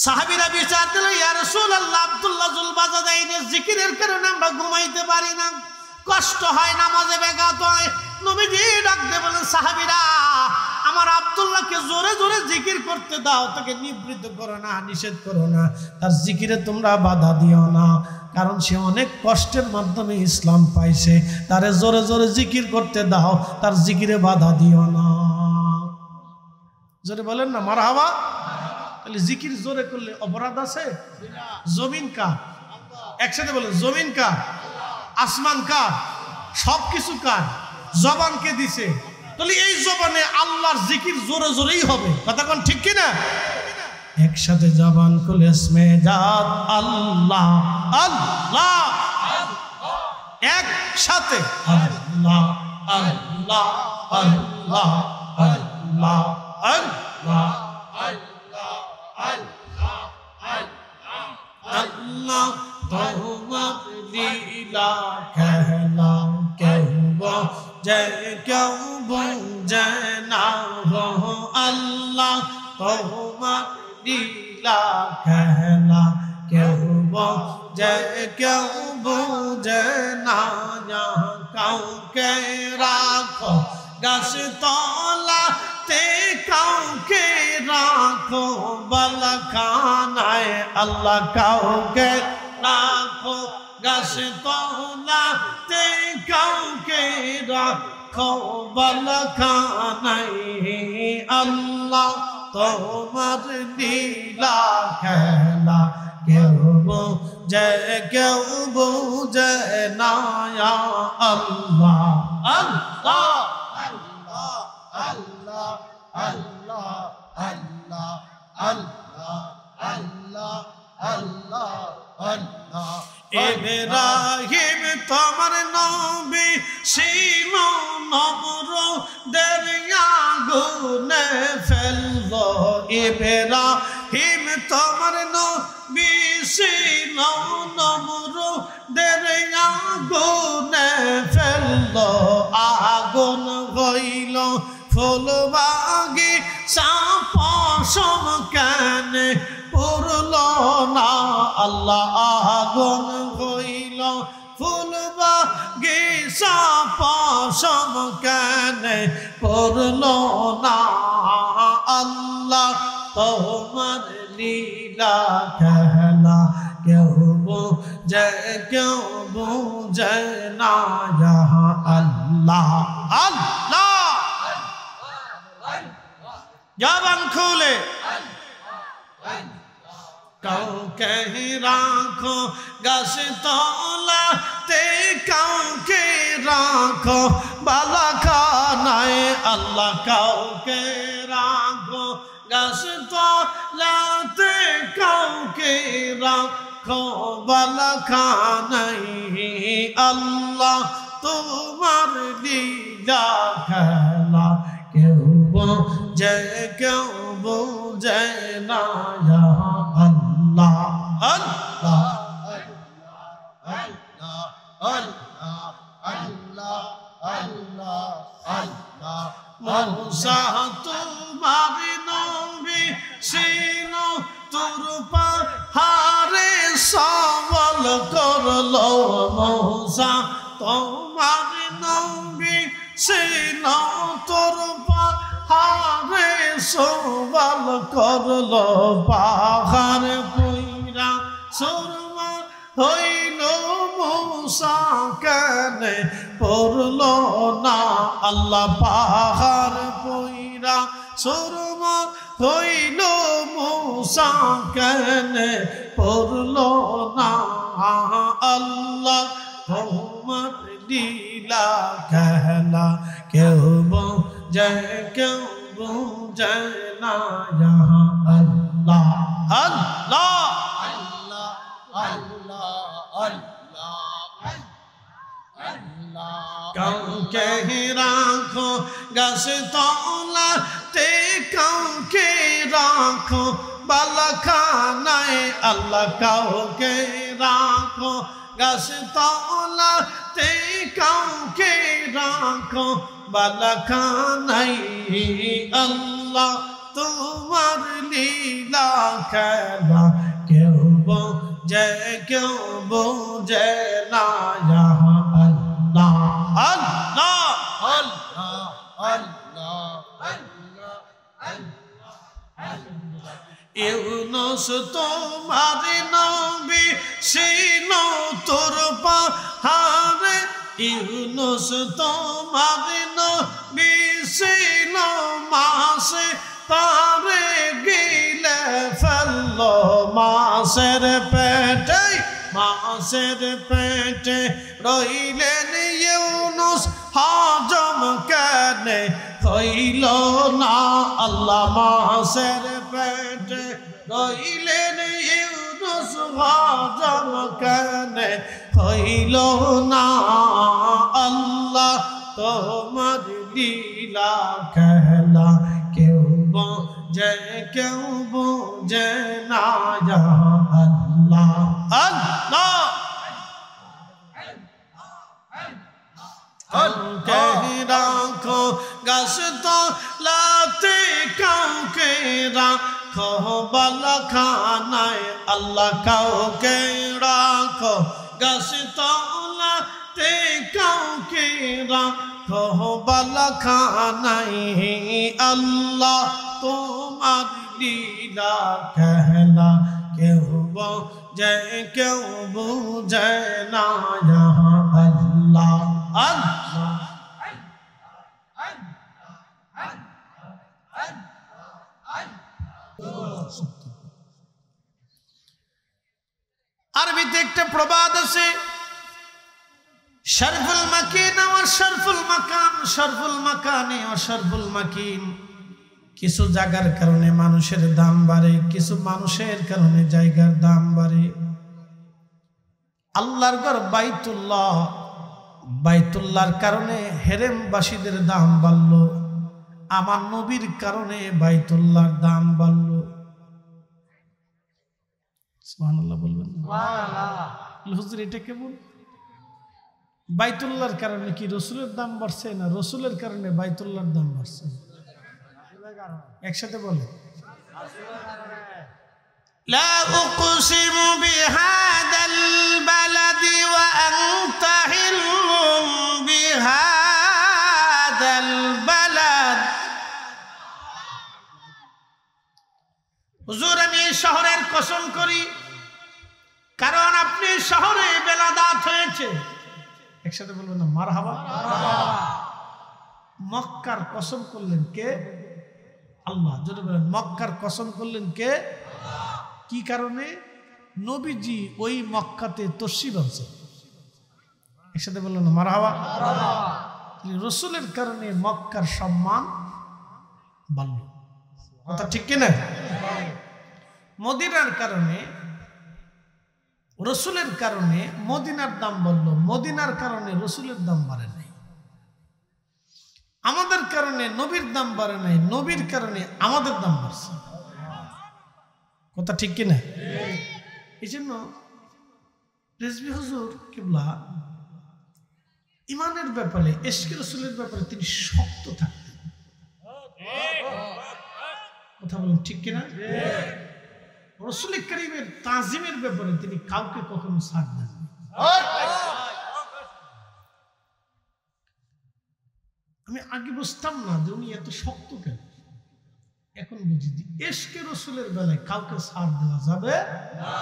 সাহাবীরা বিচার দিল, ইয়া রাসূলুল্লাহ, আব্দুল্লাহ জুলবাজাদাইনের জিকিরের কারণে আমরা ঘুমাইতে পারি না, কষ্ট হয়, নামাজে ব্যাঘাত হয়। নবীজি ডাক দিয়ে বলেন, সাহাবীরা, আমার আব্দুল্লাহকে জোরে জোরে জিকির করতে দাও, তাকে নিবৃত্ত করো না, নিষেধ করো না, তার জিকিরে তোমরা বাধা দিও না, কারণ সে অনেক কষ্টের মাধ্যমে ইসলাম পাইছে। তারে জোরে জোরে জিকির করতে দাও, তার জিকিরে বাধা দিও না। জোরে বলেন না মারহাবা। তাহলে জিকির জোরে করলে অপরাধ আছে? জমিন কার? একসাথে বলেন, জমিন কার? আসমান কার? সবকিছু কার? জবানকে দিছে। তাহলে এই জবানে আল্লাহর জিকির জোরে জোরেই হবে। কথা কোন ঠিক কিনা? একসাথে জবান খুলে স্মেজাত আল্লাহ আল্লাহ, একসাথে আল্লাহ আল্লাহ আল্লাহ আল্লাহ আল্লাহ আল্লাহ। তোমার লীলা খেলা কেউ বোঝে কেউ বোঝে না গো আল্লাহ। তোমার লীলা খেলা কেউ বোঝে কেউ বোঝে না। কাউকে রাখো গাছ তলাতে, কাউকে রাখো বালাখানায় আল্লাহ। কাউকে রাখো গাছ তলাতে, কাউকে রাখো বালাখানায় আল্লাহ। তোমার লীলা খেলা কেউ বোঝে কেউ বোঝে না আল্লাহ আল্লাহ আল্লাহ আল্লাহ আল্লাহ আল্লাহ আল্লাহ আল্লাহ আল্লাহ আল্লাহ। ইব্রাহিম তোমার নবী ছিল নমরুদের আগুনে ফেললো। ইব্রাহিম তোমার নবী ছিল নমরুদের আগুনে ফেললো। আগুন হইল ফুল বাগিচা, পশম কেন পুরল না আল্লাহ। আগুন হইল ফুল বাগিচা, পশম কেন পুরল না আল্লাহ। তোমার লীলা খেলা কেউ বোঝে কেউ বোঝে না আল্লাহ আল্লাহ। জবান খুলে কাউকে রাখো গাছ তলাতে, কাউকে রাখো বালাখানায় আল্লাহ। কাউকে রাখো গাছ তলাতে, কাউকে রাখো বালাখানায় আল্লাহ। তোমার লীলা খেলা কেউ বোঝে কেউ বোঝে না আল্লাহ আল্লাহ আল্লাহ আল্লাহ আল্লাহ আল্লাহ আল্লাহ। মূসা তোমার নবী ছিল, তোর পাহাড়ে সওয়াল করলো। মূসা তোমার নবী ছিল, তোর পাহাড়ে সওয়াল করলো। পাহাড় পুইরা সুরমা হইল, মূসা কেন পড়ল না আল্লাহ। পাহাড় পুইরা সুরমা হইল, মূসা কেন পড়ল না আল্লাহ। তোমার লীলা খেলা কেউ বোঝে কেউ বোঝে না আল্লাহ আল্লাহ আল্লাহ আল্লাহ আল্লাহ। কাউকে রাখো গাছ তলাতে, কাউকে রাখো বালাখানায় আল্লাহ। কাউকে রাখো গাছ তলাতে, কাউকে রাখো বালাখানায় আল্লাহ। তোমার লীলা খেলা কেউ বোঝে কেউ বোঝে না আল্লাহ আল্লাহ আল্লাহ আল্লাহ ইউনুস তোমার নবী ছিল তোর পাহাড়ে ইউনুস তোমার নবী ছিল মাসে তারে গিলে ফেললো মাসের পেটে রইলেন ইউনুস হজম কেনে হইল না আল্লাহ মাসের পেটে রইলেন ইউনুস হজম কেনে হইল না আল্লাহ তোমার লীলা খেলা কেউ বোঝে কেউ বোঝে না আল্লাহ আল্লাহ রাখো গাছ তো লাতে কাউকে রাখো বালা খানায় আল্লাহ কাউকে রাখো গাছ তো লাতে কাউকে রাখো বালা খানায় আল্লাহ তোমার লীলা খেলা কেউ বোঝে কেউ বোঝে না আল্লাহ আল্লাহ আরবিতে একটা প্রবাদ আছে শরফুল মাকিন আর শরফুল মাকান শরফুল মাকানে আর শরফুল মাকিন কিছু জায়গার কারণে মানুষের দাম বাড়ে কিছু মানুষের কারণে জায়গার দাম বাড়ে আল্লাহর ঘর বাইতুল্লাহর কারণে হেরেমবাসীদের দাম বাড়লো আমার নবীর কারণে বাইতুল্লাহর দাম বাড়লো সুবহানাল্লাহ বলবেন সুবহানাল্লাহ হুজুর এটা কেমন বাইতুল্লাহর কারণে কি রাসূলের দাম বাড়ছে না রাসূলের কারণে বাইতুল্লাহর দাম বাড়ছে একসাথে বলে লা উকসিমু বিহাদাল বালাদি ওয়া আনতা হিল্লুম বিহাদাল বালাদ হুজুর আমি শহরের কসম করি কারণ আপনি শহরে বেলাদাত হয়েছে একসাথে বলবেন না মারহাবা মক্কার কসম করলেন কে আল্লাহ যদি বলেন মক্কার কসম করলেন কে কি কারণে নবীজি ওই মক্কাতে তশরিফ আনছে একসাথে বললেন না মারহাবা রাসূলের কারণে মক্কার সম্মান বাড়ল কথা ঠিক কিনা মদিনার কারণে রাসূলের কারণে মদিনার দাম বাড়ল মদিনার কারণে রাসূলের দাম বাড়ে নাই আমাদের কারণে নবীর দাম বাড়ে নাই নবীর কারণে আমাদের দাম বাড়ছে কথা ঠিক কিনা এই জন্য রেজভী হুজুর কিবলা ইমানের ব্যাপারে ইশকে রাসূলের ব্যাপারে তিনি শক্ত থাকতেন কথা বলুন ঠিক কিনা রাসূল কারীমের তাজিমের ব্যাপারে তিনি কাউকে কখনো ছাড় দেন আমি আগে বুঝতাম না যে উনি এত শক্ত কেন এখন বুঝি ইশকে রাসূলের বেলায় কাউকে ছাড় দেওয়া যাবে না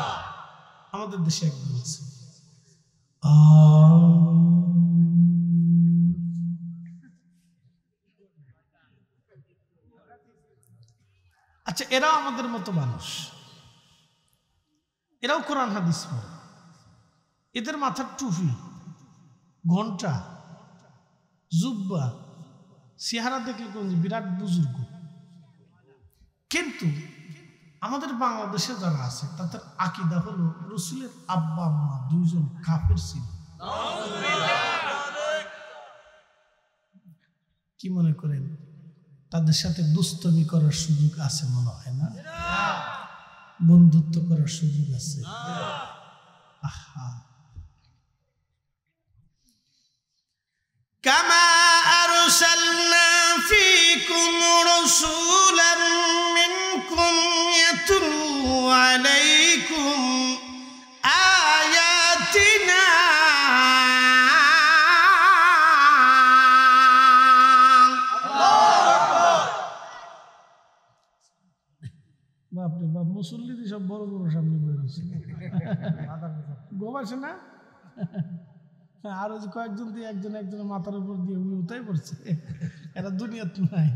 আমাদের দেশে একজন আছে আচ্ছা এরা আমাদের মতো মানুষ এরাও কোরআন হাদিস পড়ে এদের মাথার টুপি ঘন্টা জুব্বা চেহারা দেখলে কোন বিরাট বুজুর্গ কিন্তু আমাদের বাংলাদেশে যারা আছে তাদের আকীদা হলো রাসূলের আব্বা আম্মা দুইজন কাফের ছিল কি মনে করেন তাদের সাথে দুষ্টমি করার সুযোগ আছে মনে হয় না বন্ধুত্ব করার সুযোগ আছে আহা কামা আরসালনা ফীকুম রাসূলান মুসল্লিদের সব বড় বড় সামনে বয়ে গেছে, ঘুমাইছে না? আর ওই যে কয়েকজন দিয়ে একজনের মাথার উপর দিয়ে উঠাই পড়ছে, এরা দুনিয়াতে নাই,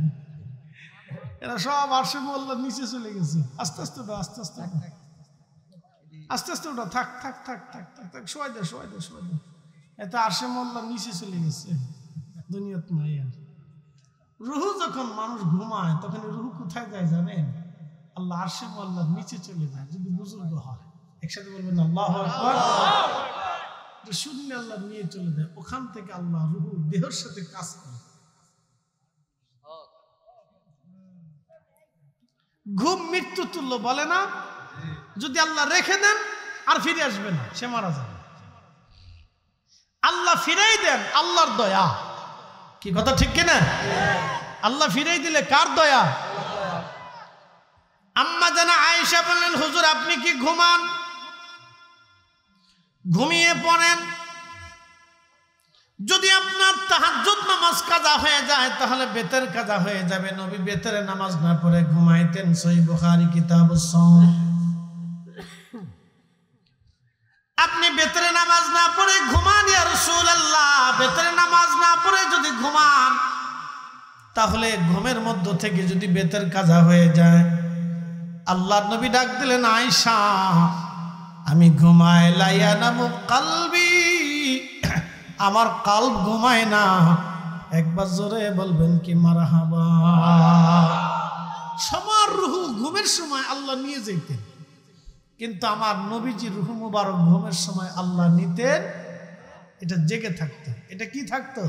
এরা সব আরশে মোল্লার নিচে চলে গেছে। আস্তে আস্তে ওটা, আস্তে আস্তে আস্তে আস্তে ওটা, থাক থাক থাক থাক থাক থাক, শোয়াই দে শোয়াই দে শোয়াই দে। এত আরশে মোল্লার নিচে চলে গেছে, দুনিয়াতে নাই আর। রুহু যখন মানুষ ঘুমায় তখন রুহু কোথায় যায় জানেন? আল্লাহ আরশে মোল্লার নিচে চলে যায়, যদি বুজুর্গ হয়। একসাথে বলবেন আল্লাহু আকবার। শূন্য আল্লাহ নিয়ে চলে যায়, ওখান থেকে আল্লাহ রুহু দেহের সাথে কাজ করে। ঘুম মৃত্যু তুল্য বলে না? যদি আল্লাহ রেখে দেন আর ফিরে আসবে না, সে মারা যাবে। আল্লাহ ফিরাই দেন, আল্লাহর দয়া। কি কথা ঠিক কিনা? আল্লাহ ফিরাই দিলে কার দয়া? আম্মা জানা আয়েশা বললেন, হুজুর আপনি কি ঘুমান? ঘুমিয়ে পড়েন। যদি আপনার তাহাজ্জুদ নামাজ কাজা হয়ে যায় তাহলে বেতের কাজা হয়ে যাবে। নবী বেতের নামাজ না পড়ে ঘুমাইতেন। সহিহ বুখারী কিতাবুস সাওম। আপনি বেতের নামাজ না পড়ে ঘুমান ইয়া রাসূলুল্লাহ, বেতের নামাজ না পড়ে যদি ঘুমান তাহলে ঘুমের মধ্য থেকে যদি বেতের কাজা হয়ে যায়, আল্লাহর নবী ডাক দিলেন, আয়েশা আমি ঘুমাই, লা ইয়ানামু কলবি, আমার কাল্ব ঘুমায় না। একবার জোরে বলবেন কি মারহাবা। সবার রুহু ঘুমের সময় আল্লাহ নিয়ে যেতেন, কিন্তু আমার নবীজি রুহু মুবারক ঘুমের সময় আল্লাহ নিতেন, এটা জেগে থাকতো। এটা কি থাকতো?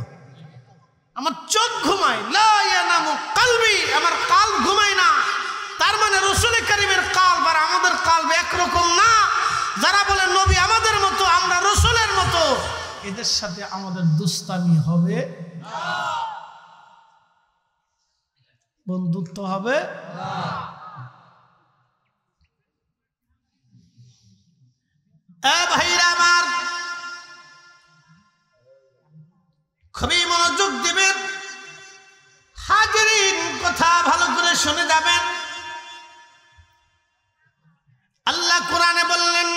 আমার চোখ ঘুমায়, লা ইয়ানামু কলবি, আমার কাল্ব ঘুমায় না। তার মানে রাসূল কারীমের কাল্ব আর আমাদের কাল্ব একরকম না। যারা বলে নবী আমাদের মতো, আমরা রাসূলের মতো, এদের সাথে আমাদের দুস্তামি হবে না, বন্ধুত্ব হবে না। ভাইরা আমার, খুবই মনোযোগ দিবেন, হাজিরিন কথা ভালো করে শুনে যাবেন। আল্লাহ কোরআনে বললেন,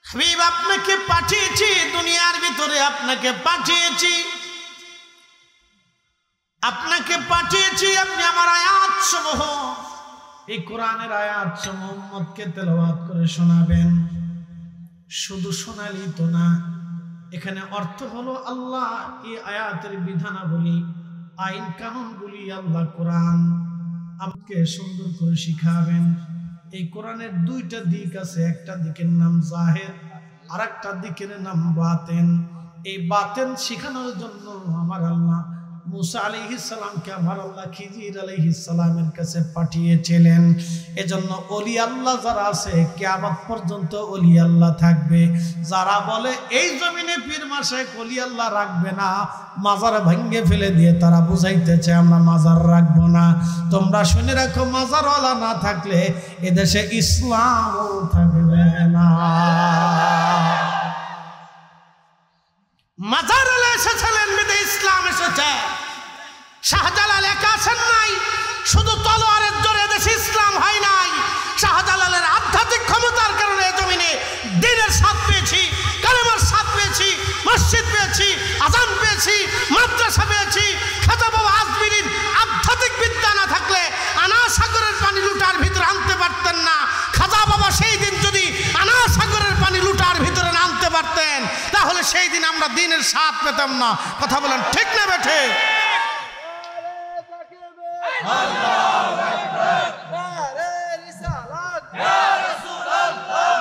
হাবিব আপনাকে পাঠিয়েছি, দুনিয়ার ভিতরে আপনাকে পাঠিয়েছি, আপনি আমার আয়াত সমূহ, এই কোরআনের আয়াত সমূহ উম্মতকে তেলাওয়াত করে শোনাবেন। শুধু শোনালি তো না, এখানে অর্থ হলো আল্লাহ এই আয়াতের বিধানাবলী, আইন কানুনগুলি আল্লাহ কোরআন আমাকে সুন্দর করে শিখাবেন। এই কোরআনের দুইটা দিক আছে, একটা দিকের নাম জাহির আর একটা দিকের নাম বাতেন। এই বাতেন শিখানোর জন্য আমার আল্লাহ মুসা আলাইহিস সালামকে আমার আল্লাহ খিজির আলাইহিস সালামের কাছে পাঠিয়েছিলেন। এজন্য ওলি আল্লাহ যারা আছে কিয়ামত পর্যন্ত ওলি আল্লাহ থাকবে। যারা বলে এই জমিনে পীর মাশায়েখ ওলি আল্লাহ রাখবে না, মাজার ভেঙে ফেলে দিয়ে তারা বুঝাইতেছে আমরা মাজার রাখবো না। তোমরা শুনে রাখো, মাজারওয়ালা না থাকলে এদেশে ইসলামও থাকবে না। মাজারওয়ালা এসেছিলেন বিদে ইসলাম এসেছে। শাহজালাল একা আসেন নাই, শুধু তলোয়ারের জোরে দেশে ইসলাম হয় নাই। শাহজালালের আধ্যাত্মিক ক্ষমতার কারণে জমিনে দ্বীনের স্বাদ পেয়েছি, কালেমার স্বাদ পেয়েছি, মসজিদ পেয়েছি, আযান পেয়েছি, মাদ্রাসা পেয়েছি। খাজা বাবা আজমিরির আধ্যাত্মিক বিদ্যা না থাকলে আনা সাগরের পানি লুটার ভিতরে আনতে পারতেন না। খাজা বাবা সেই দিন যদি আনা সাগরের পানি লুটার ভিতরে আনতে পারতেন তাহলে সেই দিন আমরা দ্বীনের স্বাদ পেতাম না। কথা বলেন ঠিক না বেঠে? আল্লাহু আকবার, নারে রিসালাত, ইয়া রাসূলুল্লাহ,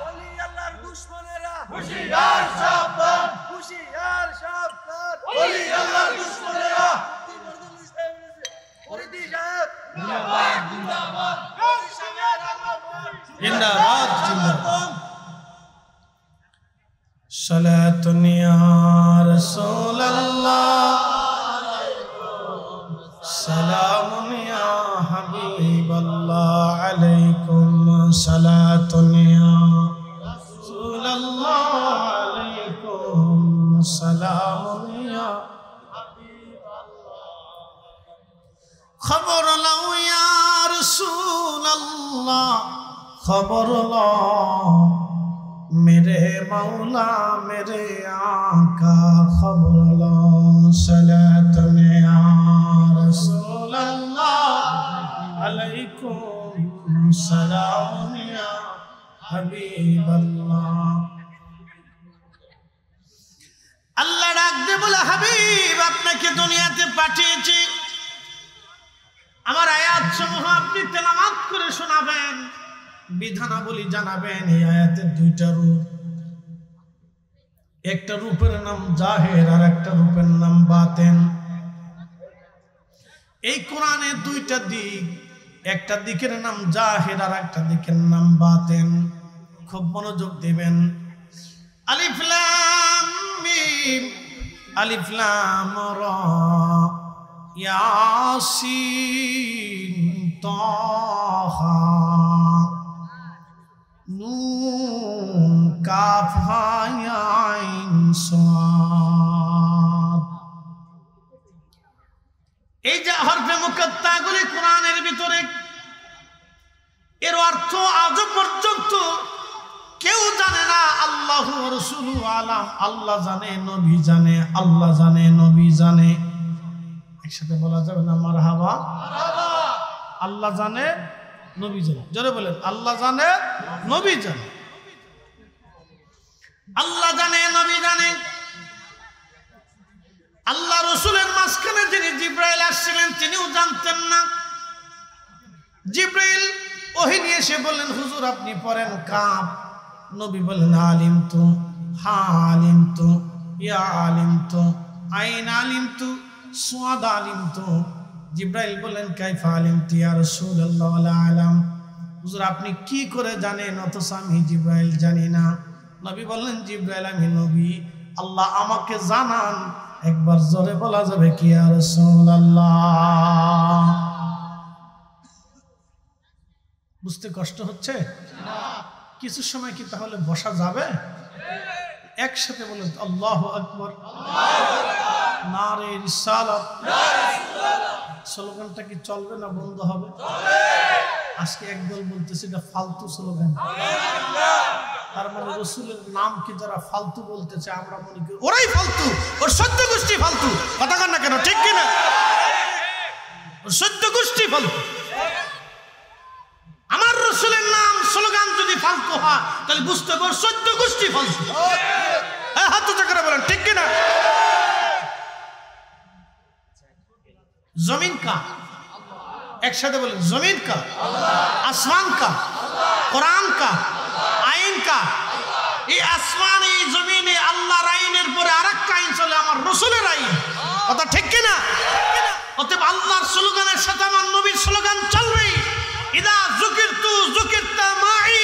ওলি আল্লাহর দুশমনেরা হুশিয়ার সাবধান, হুশিয়ার সাবধান, ওলি আল্লাহর দুশমনেরা। ফরিদি সাহেব জিন্দাবাদ, জিন্দাবাদ, জিন্দাবাদ, জিন্দাবাদ। সালাতুন ইয়া রাসূলুল্লাহ, সালামুন ইয়া হাবিবাল্লাহ, আলাইকুম সালাতুন ইয়া রাসূলুল্লাহ, আলাইকুম সালামুন ইয়া হাবিবাল্লাহ। খবর লও ইয়া রাসূলুল্লাহ, খবর লও মেরে মাওলা মেরে আকা, খবর লও সালাত মে ইয়া রাসূলুল্লাহ আলাইকুম সালাম ইয়া হাবিবাল্লাহ। আল্লাহ ডাক দিয়ে বলে, হাবিব আপনাকে দুনিয়াতে পাঠিয়েছি, আমার আয়াত সমূহ আপনি তেলাওয়াত করে শোনাবেন, বিধানাবলী জানাবেন। এই আয়াতের দুইটা রূপ, একটা রূপের নাম জাহের আর একটা রূপের নাম বাতেন। এই কোরআনের দুইটা দিক, একটা দিকের নাম জাহের আর একটা দিকের নাম বাতেন। খুব মনোযোগ দিবেন। আলিফ লাম মিম, আলিফ লাম রা, ইয়াসিন তাহা, নুন কাফ হা ইয়া আইন সাদ। এই যে হরফে মুকাত্তাগুলি কোরআনের ভিতরে, এর অর্থ আজ পর্যন্ত কেউ জানে না। আল্লাহ রাসূলু আলাম, আল্লাহ জানে, নবী জানে, আল্লাহ জানে, নবী জানে। একসাথে বলা যাবে না মারহাবা? আল্লাহ জানে, নবী জানে। জোরে বলেন, আল্লাহ জানে, নবী জানে। আল্লাহ জানে, নবী জানে। আল্লাহ রসুলের মাঝখানে যিনি জিব্রাইল আসছিলেন তিনিও জানতেন না। জিব্রাইল ওহী নিয়ে এসে বললেন, হুজুর আপনি পড়েন কাফ। নবী বললেন, আলিমতু, হা আলিমতু, ইয়া আলিমতু, আইন আলিমতু, সুয়াদ আলিমতু। জিব্রাইল বললেন, কাইফা আলিমতু ইয়া রাসূলুল্লাহ ওয়ালা আলাম। হুজুর আপনি কি করে জানেন, অথচ আমি জিব্রাইল জানি না। নবী বললেন, জিব্রাইল আমি নবী, আল্লাহ আমাকে জানান। একবার জোরে বলা যাবে কি ইয়া রাসূলুল্লাহ? বুঝতে কষ্ট হচ্ছে? কিছু সময় কি তাহলে বসা যাবে? একসাথে বলেন আল্লাহু আকবার, নারে রিসালাত। স্লোগানটা কি চলবে না বন্ধ হবে? আজকে একদল বলতেছে এটা ফালতু স্লোগান। তার মানে রসুলের নাম কি যারা ফালতু বলতেছে আমরা মনে করি ওরাই ফালতু, ওর সদ্য গোষ্ঠী ফালতু। কথা কন না কেন, ঠিক কিনা? ওর সদ্য গোষ্ঠী ফালতু। আমার রসুলের নাম স্লোগান যদি ফালতু হয় তাহলে বুঝতে হবে ওর সদ্য গোষ্ঠী ফালতু। হাত উঁচু করে বলেন, ঠিক কিনা? জমিন কা, একসাথে বলেন, জমিন কা, আসমান কা, কোরআন কা, আইন কা। এই আসমান এই জমিনে আল্লাহর আইনের পরে আরেকটা আইন চলে, আমার রসুলের আইন। কথা ঠিক কিনা? অতএব আল্লাহর স্লোগানের সাথে আমার নবীর স্লোগান চলবেই। ইদা যুকিরতু যুকিরতা মাই।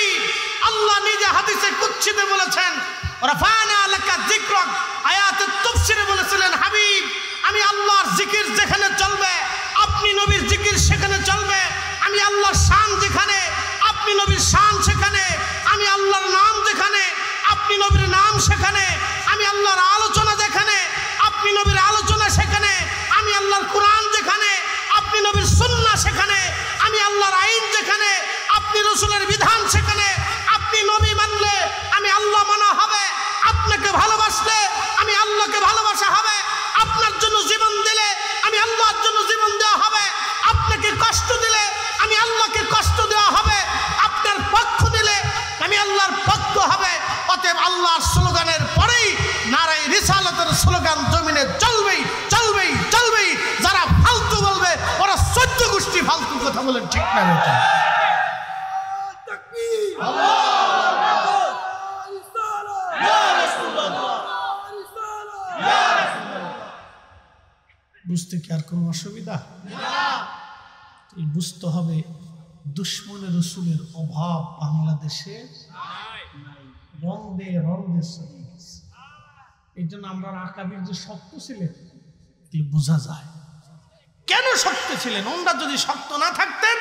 আল্লাহ নিজে হাদিসে কুদসিতে বলেছেন, রাফানা লাকা যিকরাক। আয়াতুত তাফসিরে বলেছিলেন, হাবিব আমি আল্লাহর জিকির যেখানে চলবে আপনি নবীর জিকির সেখানে চলবে। আমি আল্লাহর শান যেখানে আপনি নবীর শান সেখানে। আমি আল্লাহর নাম যেখানে আপনি নবীর নাম সেখানে। আমি আল্লাহর আলোচনা যেখানে আপনি নবীর আলোচনা সেখানে। আমি আল্লাহর কোরআন যেখানে আপনি নবীর সুন্নাহ সেখানে। আমি আল্লাহর আইন যেখানে আপনি রসুলের বিধান সেখানে। আপনি নবী মানলে আমি আল্লাহ মানা হবে, আপনাকে ভালোবাসলে আমি আল্লাহকে ভালোবাসা হবে, আপনার জন্য জীবন দিলে আমি আল্লাহর জন্য জীবন দেওয়া হবে, আপনাকে কষ্ট দিলে আমি আল্লাহকে কষ্ট দেওয়া হবে, আপনার পক্ষ দিলে আমি আল্লাহর পক্ষ হবে। অতএব আল্লাহর স্লোগানের পরেই নারায়ে রিসালাতের স্লোগান জমিনে চলবেই চলবেই চলবেই। যারা ফালতু বলবে ওরা চোদ্দ গোষ্ঠী ফালতু। কথা বলেন, ঠিক না? বেটা বুঝতে কি আর কোনো অসুবিধা? বুঝতে হবে দুশ্মনের রসুলের অভাব বাংলাদেশে রন্দে রন্দে চলে গেছে। এই জন্য আমরা আকাবির যে শক্ত ছিলেন বোঝা যায় কেন শক্ত ছিলেন। ওনারা যদি শক্ত না থাকতেন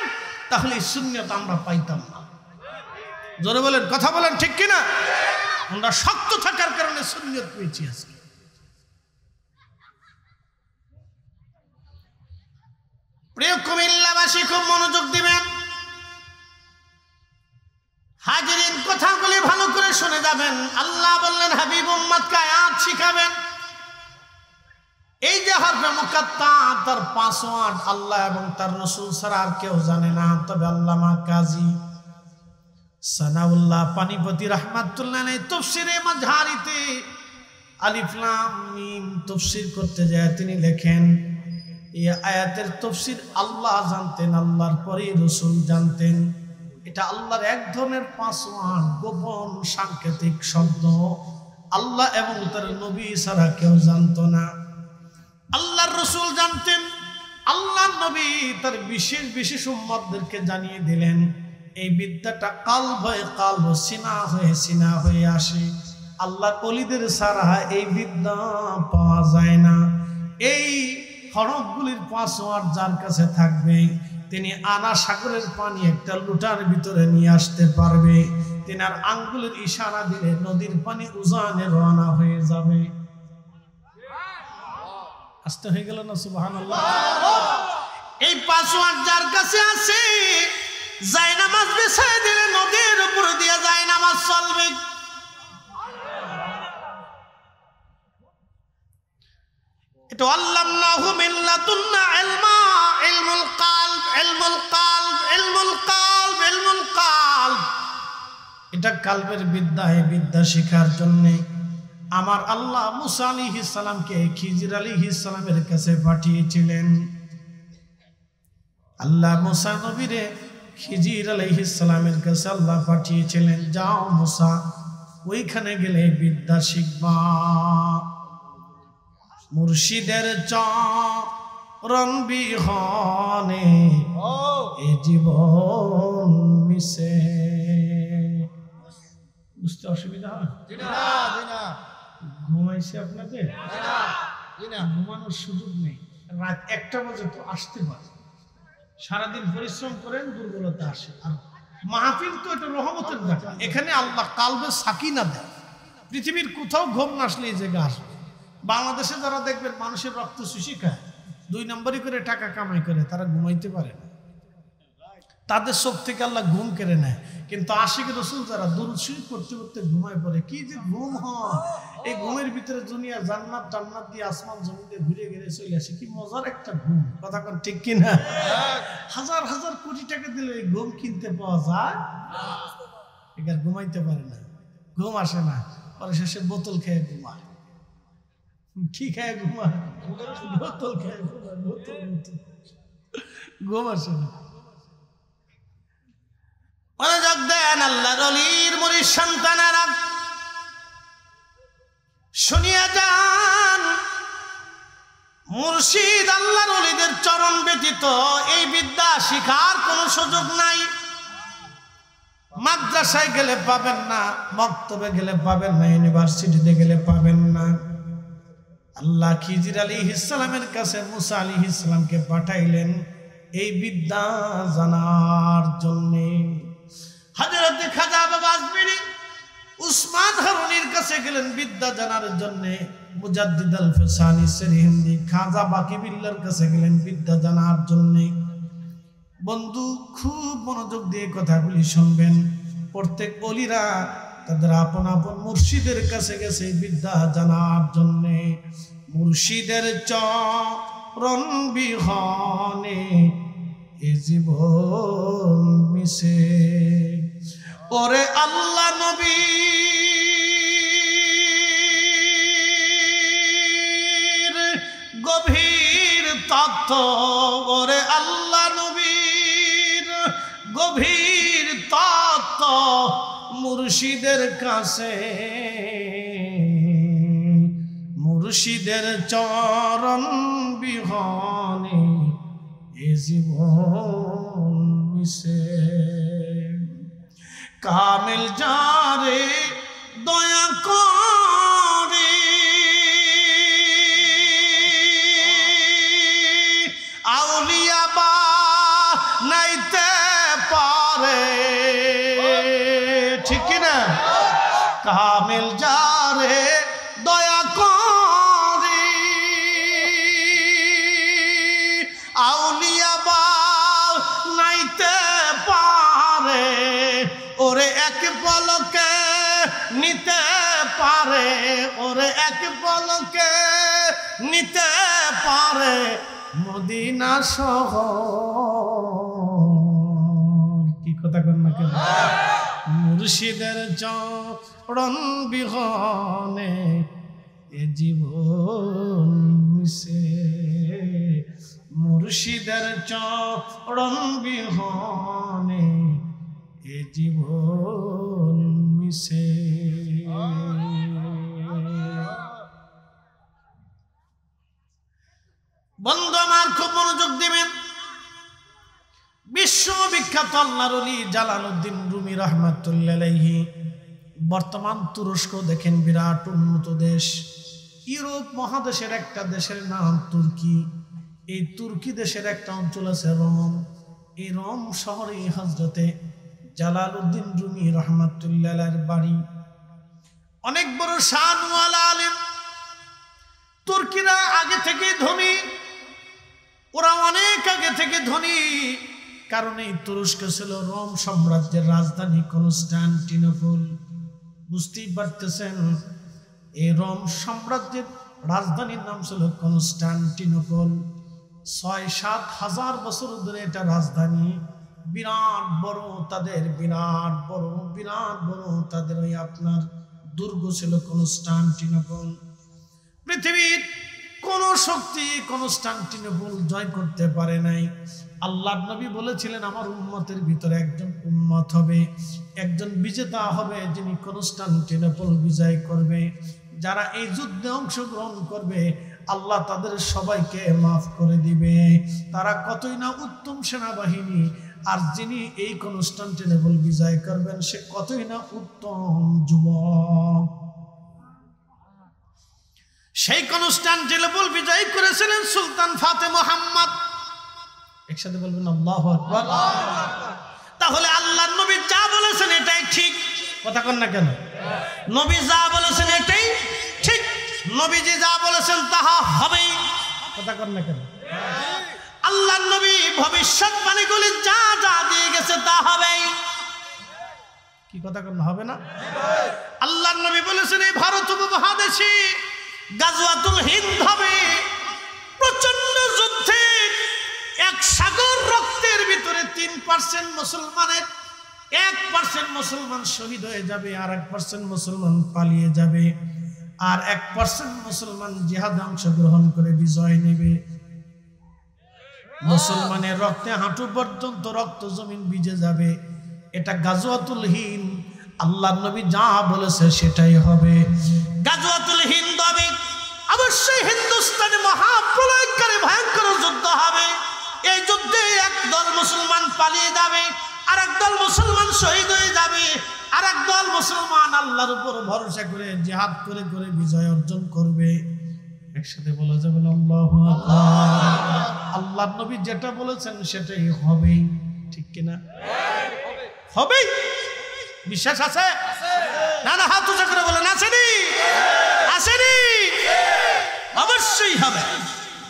তাহলে এই সুন্নাত আমরা পাইতাম না। জোরে বলেন, কথা বলেন, ঠিক কিনা? ওনারা শক্ত থাকার কারণে সুন্নাত পেয়েছি আজকে। প্রিয় কুমিল্লাবাসী খুব মনোযোগ দিবেন, হাজিরিন কথাগুলি ভালো করে শুনে যাবেন। আল্লাহ বললেন হাবিব উম্মতকে আয়াত শিখাবেন। এই যে হরফে মুকাত্তা, তার পাসওয়ার্ড আল্লাহ এবং তার রাসূল ছাড়া আর কেউ জানে না। তবে আল্লামা কাজী সানাউল্লাহ পানিপতি রাহমাতুল্লাহ আলাইহি তাফসীরে মাজহারিতে আলিফ লাম মিম তাফসীর করতে যায় তিনি লেখেন, এই আয়াতের তাফসীর আল্লাহ জানতেন, আল্লাহর পরে রাসূল জানতেন। এটা আল্লাহর এক ধরনের পাসওয়ার্ড, গোপন সাংকেতিক শব্দ। আল্লাহ এবং তার নবী ছাড়া কেউ জানতো না, আল্লাহর রাসূল জানতেন। আল্লাহর নবী তার বিশেষ বিশেষ উম্মতদেরকে জানিয়ে দিলেন এই বিদ্যাটা কালব হয়ে কালব, সিনা হয়ে আসে। আল্লাহর ওলিদের ছাড়া এই বিদ্যা পাওয়া যায় না। এই হরফগুলির পাসওয়ার্ড যার কাছে থাকবে তিনি আনা সাগরের পানি একটা লুটার ভিতরে নিয়ে আসতে পারবে। তিনি আর আঙ্গুলের ইশারা দিলে নদীর পানি উজানে রওনা হয়ে যাবে। আসতে হয়ে গেল না? সুবহানাল্লাহ। এই পাসওয়ার্ড যার কাছে আছে, জায়নামাজ বিছায় দিলে নদীর উপর দিয়ে জায়নামাজ চলবে। এটা আল্লামনাহু মিন লাদুন্না ইলমা, ইলমুল কলব, ইলমুল কলব, ইলমুল কলব, ইলমুল কলব। এটা কালবের বিদ্যা। এই বিদ্যা শেখার জন্য আমার আল্লাহ মুসা আলাইহিস সালামকে খিজির আলাইহিস সালামের কাছে পাঠিয়েছিলেন। আল্লাহ মুসা নবীরে খিজির আলাইহিস সালামের কাছে আল্লাহ পাঠিয়েছিলেন, যাও মুসা ওইখানে গেলে বিদ্যা শিখবা। মুর্শিদের চরণ বিহনে এ জীবন মিশে। বুঝতে অসুবিধা হয়? ঘুমাইছে আপনাদের? ঘুমানোর সুযোগ নেই। রাত 1টা বাজে তো আসতে পারে। সারাদিন পরিশ্রম করেন, দুর্বলতা আসে। আর মাহফিল তো এটা রহমতের ব্যাপার। এখানে আল্লাহ কালবে সাকিনা দেয়। পৃথিবীর কোথাও ঘুম না আসলে এই জায়গা আসবে। বাংলাদেশে যারা দেখবেন মানুষের রক্ত শুষি খায়, 2 নম্বরই করে টাকা কামাই করে, তারা ঘুমাইতে পারে না। তাদের চোখ থেকে আল্লাহ ঘুম কেড়ে নেয়। কিন্তু আশিক রাসূল যারা দুরূদ শরীফ পড়তে পড়তে ঘুমায় পড়ে, কি যে ঘুম হয়! এই ঘুমের ভিতরে দুনিয়া জান্নাত টান্নাত দিয়ে আসমান জমিন দিয়ে ঘুরে ঘিরে চলে আসে। কি মজার একটা ঘুম, কথা কোন ঠিক কিনা? হাজার হাজার কোটি টাকা দিলে এই ঘুম কিনতে পাওয়া যায়? এবার ঘুমাইতে পারে না, ঘুম আসে না, পরে শেষে বোতল খেয়ে ঘুমায়। কি খেয়ে ঘুমায়? বোতল খেয়ে ঘুমায়। বোতল ঘুম আসে না। মনোযোগ দেন আল্লাহর ওলির মুরিদ সন্তানেরা, শুনিয়া যান। মুর্শিদ আল্লাহর ওলিদের চরণ ব্যতীত এই বিদ্যা শিখার কোনো সুযোগ নাই। মাদ্রাসায় গেলে পাবেন না, মক্তবে গেলে পাবেন না, ইউনিভার্সিটিতে গেলে পাবেন না। আল্লাহ খিজির আলাইহিস সালামের কাছে মুসা আলাইহিস সালামকে পাঠাইলেন এই বিদ্যা জানার জন্যে। হযরত খাজা বাবা আজমিরি উসমান হারুনির কাছে গেলেন বিদ্যা জানার জন্যে। মুজাদ্দিদ আল ফিসানি সেরহিন্দি খাজা বাকিবিল্লাহর কাছে গেলেন বিদ্যা জানার জন্যে। বন্ধু খুব মনোযোগ দিয়ে কথাগুলি শুনবেন। প্রত্যেক ওলিরা তাদের আপন আপন মুর্শিদের কাছে গেছে বিদ্যা জানার জন্যে। মুর্শিদের চরণ বিহনে এ জীবন মিশে। ওরে আল্লাহ নবীর গভীর তত্ত্ব, ওরে আল্লাহ নবীর গভীর তত্ত্ব মুর্শিদের কাছে। মুর্শিদের চরণ বিহনে এ জীবন মিশে। কামিল যারে দয়া করে আউলিয়া বানাইতে পারে, ঠিক না? কামিল যারে দয়া করে আউলিয়া পারে, ওরে এক পলকে নিতে পারে মদিনা শহর। কি কথা কর না কেন? মুর্শিদের চরণ বিহনে এ জীবন মিশে, মুর্শিদের চরণ বিহনে এ জীবন মিশে। বন্ধু আমার খুব মনোযোগ দিবেন। বিশ্ববিখ্যাত আল্লাহর ওলি জালালউদ্দিন রুমি রাহমাতুল্লাহ আলাইহি বর্তমান তুরস্ক দেখেন, বিরাট উন্নত দেশ। ইউরোপ মহাদেশের একটা দেশের নাম তুর্কি। এই তুর্কি দেশের একটা অঞ্চল আছে রোম। এই রোম শহরে হযরতে জালালউদ্দিন রুমি রাহমাতুল্লাহ আলাইহির বাড়ি। অনেক বড় শানওয়ালা আলেম। তুর্কিরা আগে থেকে ধনী, ওরা অনেক আগে থেকে ধনী, কারণ এই তুরস্ক ছিল রোম সাম্রাজ্যের রাজধানী কনস্টান্টিনোপল। বুঝতেই পারতেছেন, এই রোম সাম্রাজ্যের রাজধানীর নাম ছিল কনস্টান্টিনোপল। ৬-৭ হাজার বছর ধরে এটা রাজধানী। বিরাট বড় তাদের, বিরাট বড় তাদের ওই আপনার দুর্গ ছিল কনস্টান্টিনোপল। পৃথিবীর কোন শক্তি কনস্টান্টিনোপল জয় করতে পারে নাই। আল্লাহর নবী বলেছিলেন, আমার উম্মতের ভিতরে একজন উম্মত হবে, একজন বিজেতা হবে, যিনি কনস্টান্টিনোপল বিজয় করবে। যারা এই যুদ্ধে অংশগ্রহণ করবে আল্লাহ তাদের সবাইকে মাফ করে দিবে। তারা কতই না উত্তম সেনাবাহিনী, আর যিনি এই কনস্টান্টিনোপল বিজয় করবেন সে কতই না উত্তম যুবক। সেই কনস্টান্টিনোপল বিজয় করেছিলেন সুলতান ফাতে মুহাম্মদ। একসাথে বলবেন আল্লাহু আকবার। তাহলে আল্লাহর নবী যা বলেছেন এটাই ঠিক। কথা কন না কেন? নবী যা বলেছেন এটাই ঠিক। নবীজি যা বলেছেন তাহা হবেই। কথা কন না কেন? আল্লাহর নবী ভবিষ্যৎবাণীগুলি যা যা দিয়ে গেছে তা হবেই। কি কথা কন, হবে না? আল্লাহর নবী বলেছেন এই ভারত উপমহাদেশে গাজওয়াতুল হিন্দ হবে, প্রচন্ড যুদ্ধে এক সাগর রক্তের ভিতরে 3% মুসলমানের 1% মুসলমান শহীদ হয়ে যাবে, আর 1% মুসলমান পালিয়ে যাবে, আর 1% মুসলমান জিহাদে অংশগ্রহণ করে বিজয় নেবে। মুসলমানের রক্তে হাঁটু পর্যন্ত রক্ত জমিন ভিজে যাবে। এটা গাজওয়াতুল হিন্দ। আল্লাহর নবী যা বলেছে সেটাই হবে। গাজওয়াতুল হিন্দ হবে, অবশ্যই হিন্দুস্তানে মহাপ্রলয়কারী ভয়ঙ্কর যুদ্ধ হবে। এই যুদ্ধে একদল মুসলমান পালিয়ে যাবে, আর একদল মুসলমান শহীদ হয়ে যাবে, আর একদল মুসলমান আল্লাহর উপর ভরসা করে জিহাদ করে করে বিজয় অর্জন করবে। একসাথে বলা যাবে আল্লাহু আকবার। আল্লাহর নবী যেটা বলেছেন সেটাই হবেই। ঠিক কিনা? হবেই। বিশ্বাস আছে? না না, হাত উঁচা করে বলেন আসেনি? আসেনি? অবশ্যই হবে।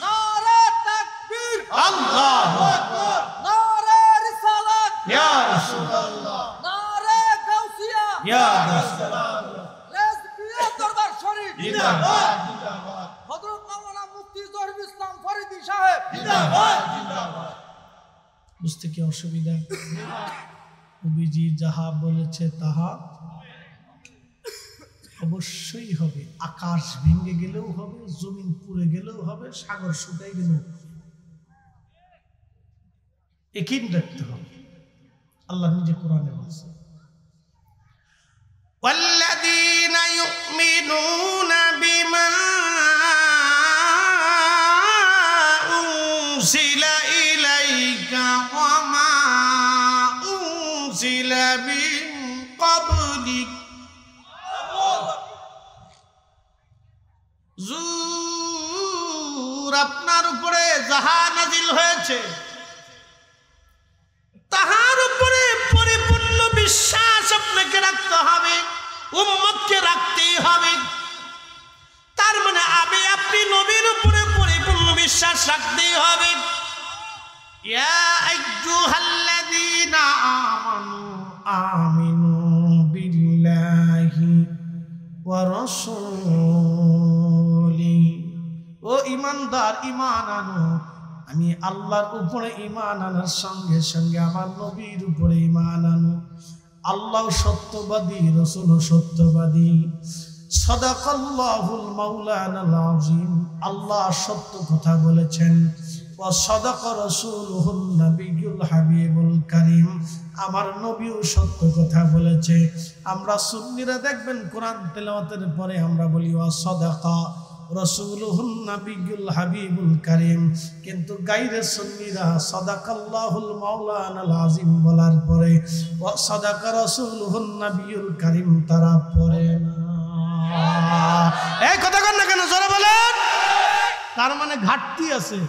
নারে তাকবীর, আল্লাহু আকবার, নারে রিসালাত, ইয়া রাসূলুল্লাহ, নারে গাউসিয়া, ইয়া রাসূলুল্লাহ, লেসবিয়া দরবার শরীফ জিন্দাবাদ, জিন্দাবাদ, হযরত মাওলানা মুফতি জহিরুল ইসলাম ফরিদী সাহেব জিন্দাবাদ, জিন্দাবাদ। বুঝতে কি অসুবিধা? নবীজি যাহা বলেছে তাহা অবশ্যই হবে। আকাশ ভেঙে গেলেও হবে, জমিন পুড়ে গেলেও হবে, সাগর শুকাই গেলেও একই রাখতে হবে। আল্লাহ নিজে কোরআনে বলছে, ওয়াল্লাযীনা ইউমিনুনা বিমা উনজিলা ইলাইকা ওয়া মা উনজিলা মিন ক্বাবলিক জুর আপনার উপরে যাহা নাজিল হয়েছে তাহার উপরে পরিপূর্ণ বিশ্বাস আপনাকে রাখতে হবে, উম্মতকে রাখতেই হবে। তার মানে আমি আপনি নবীর উপরে পরিপূর্ণ বিশ্বাস রাখতেই হবে। ইয়া আইয়ুহাল্লাযীনা আমানু আমিনু বিল্লাহি ওয়া রাসূলি, ও ঈমানদার ঈমান আনো। আমি আল্লাহর উপরে ঈমান আনার সঙ্গে সঙ্গে আমার নবীর উপরে ঈমান আনো। আল্লাহ সত্যবাদী, রাসূল সত্যবাদী। সাদাকাল্লাহুল মাওলানাল আযীম, আল্লাহ সত্য কথা বলেছেন। ওয়া সাদাকা রাসূলুহুন নাবিয়্যুল হাবিবুল কারীম, আমার নবীও সত্য কথা বলেছে। আমরা সুন্নিরা দেখবেন কোরআন তেলাওয়াতের পরে আমরা বলি ওয়া সাদাকা রাসূলুহুন নাবিয়্যুল হাবিবুল কারীম, কিন্তু গায়রে সুন্নিরা সাদাকাল্লাহুল মাওলানাল আযীম বলার পরে ওয়া সাদাকা রাসূলুহুন নাবিয়্যুল কারীম তারা পড়ে না। এই কথা কন না কেন, জোরে বলেন। তার মানে ঘাটতি আছে,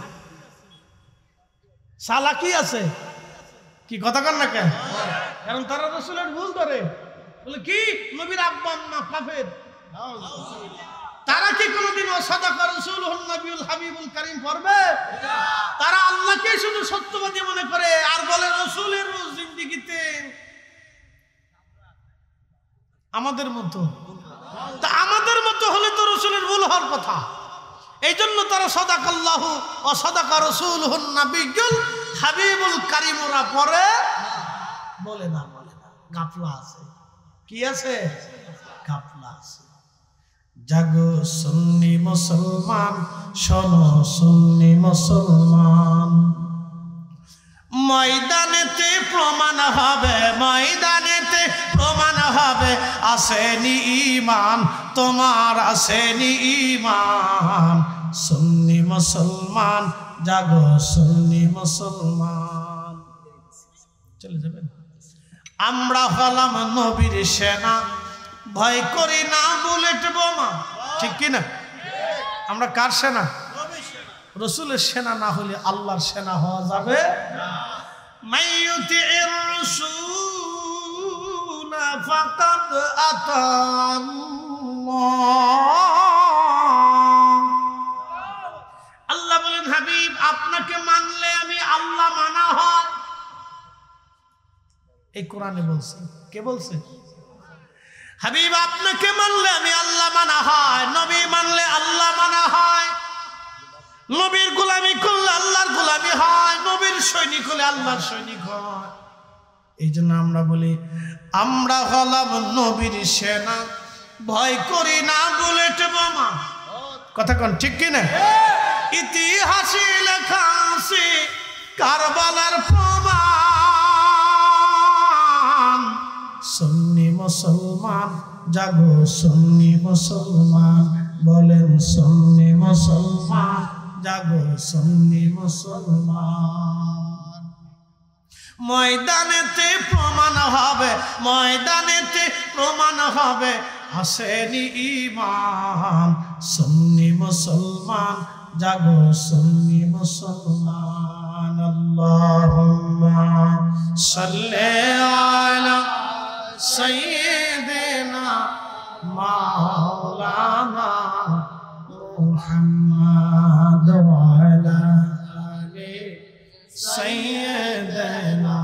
চালাকি আছে। কি কথা কন না কেন? কারণ তারা রাসূলের ভুল ধরে, বলে কি নবীর আব্বা আম্মা কাফের। তারা কি কোনোদিন সাদাকা রাসূলুহুন নাবিয়্যুল হাবিবুল কারীম পড়বে? তারা আল্লাহকে শুধু সত্যবাদী মনে করে আর বলে রাসূলের জিন্দেগিতে আমাদের মতো। তা আমাদের মতো হলে তো রাসূলের ভুল হওয়ার কথা। এই জন্য তারা সাদাকাল্লাহু ওয়া সাদাকা রাসূলুহুন নাবিয়্যুল হাবিবুল কারীম ওরা পড়ে বলে না, বলে না। গাফলা আছে। কি আছে? গাফলা আছে। জাগো সুন্নি মুসলমান, শোনো সুন্নি মুসলমান, ময়দানেতে প্রমাণ হবে, ময়দানেতে প্রমাণ হবে আসেনি ঈমান, তোমার আসেনি ঈমান। সুন্নি মুসলমান, জাগো সুন্নি মুসলমান। চলে যাবেন। আমরা হলাম নবীর সেনা, ভয় করি না বুলেট বোমা। ঠিক কিনা? আমরা কার সেনা? রাসূলের সেনা না হলে আল্লাহর সেনা হওয়া যাবে না। মাইয়ুতির রাসূল ফাকাদ আতাল্লাহ। আল্লাহ বলেন হাবিব আপনাকে মানলে আমি আল্লাহ মানা হয়। এই কোরআনে বলছে। কে বলছে? হাবিব আপনাকে মানলে আমি আল্লাহ মানা হয়, নবী মানলে আল্লাহ মানা হয়, নবীর গোলামি করলে আল্লাহর গোলামি হয়, নবীর সৈনিক হলে আল্লাহর সৈনিক হয়। এই জন্য আমরা বলি আমরা হলাম নবীর সেনা, ভয় করি না বুলেট বোমা। কথা কোন ঠিক কিনা? ইতিহাসে লেখা আছে কারবালার প্রমাণ। সুন্নি মুসলমান, জাগো সুন্নি মুসলমান, বলেন সুন্নি মুসলমান, জাগো সুন্নি মুসলমান। ময়দানেতে প্রমাণ হবে, ময়দানেতে প্রমাণ হবে আসেনি ঈমান। সুন্নি মুসলমান, জাগো সুন্নি মুসলমান। আল্লাহুম্মা সাল্লি আলা সাইয়্যিদিনা মাওলানা মুহাম্মদ ওয়া আলা আলি সাইয়্যিদিনা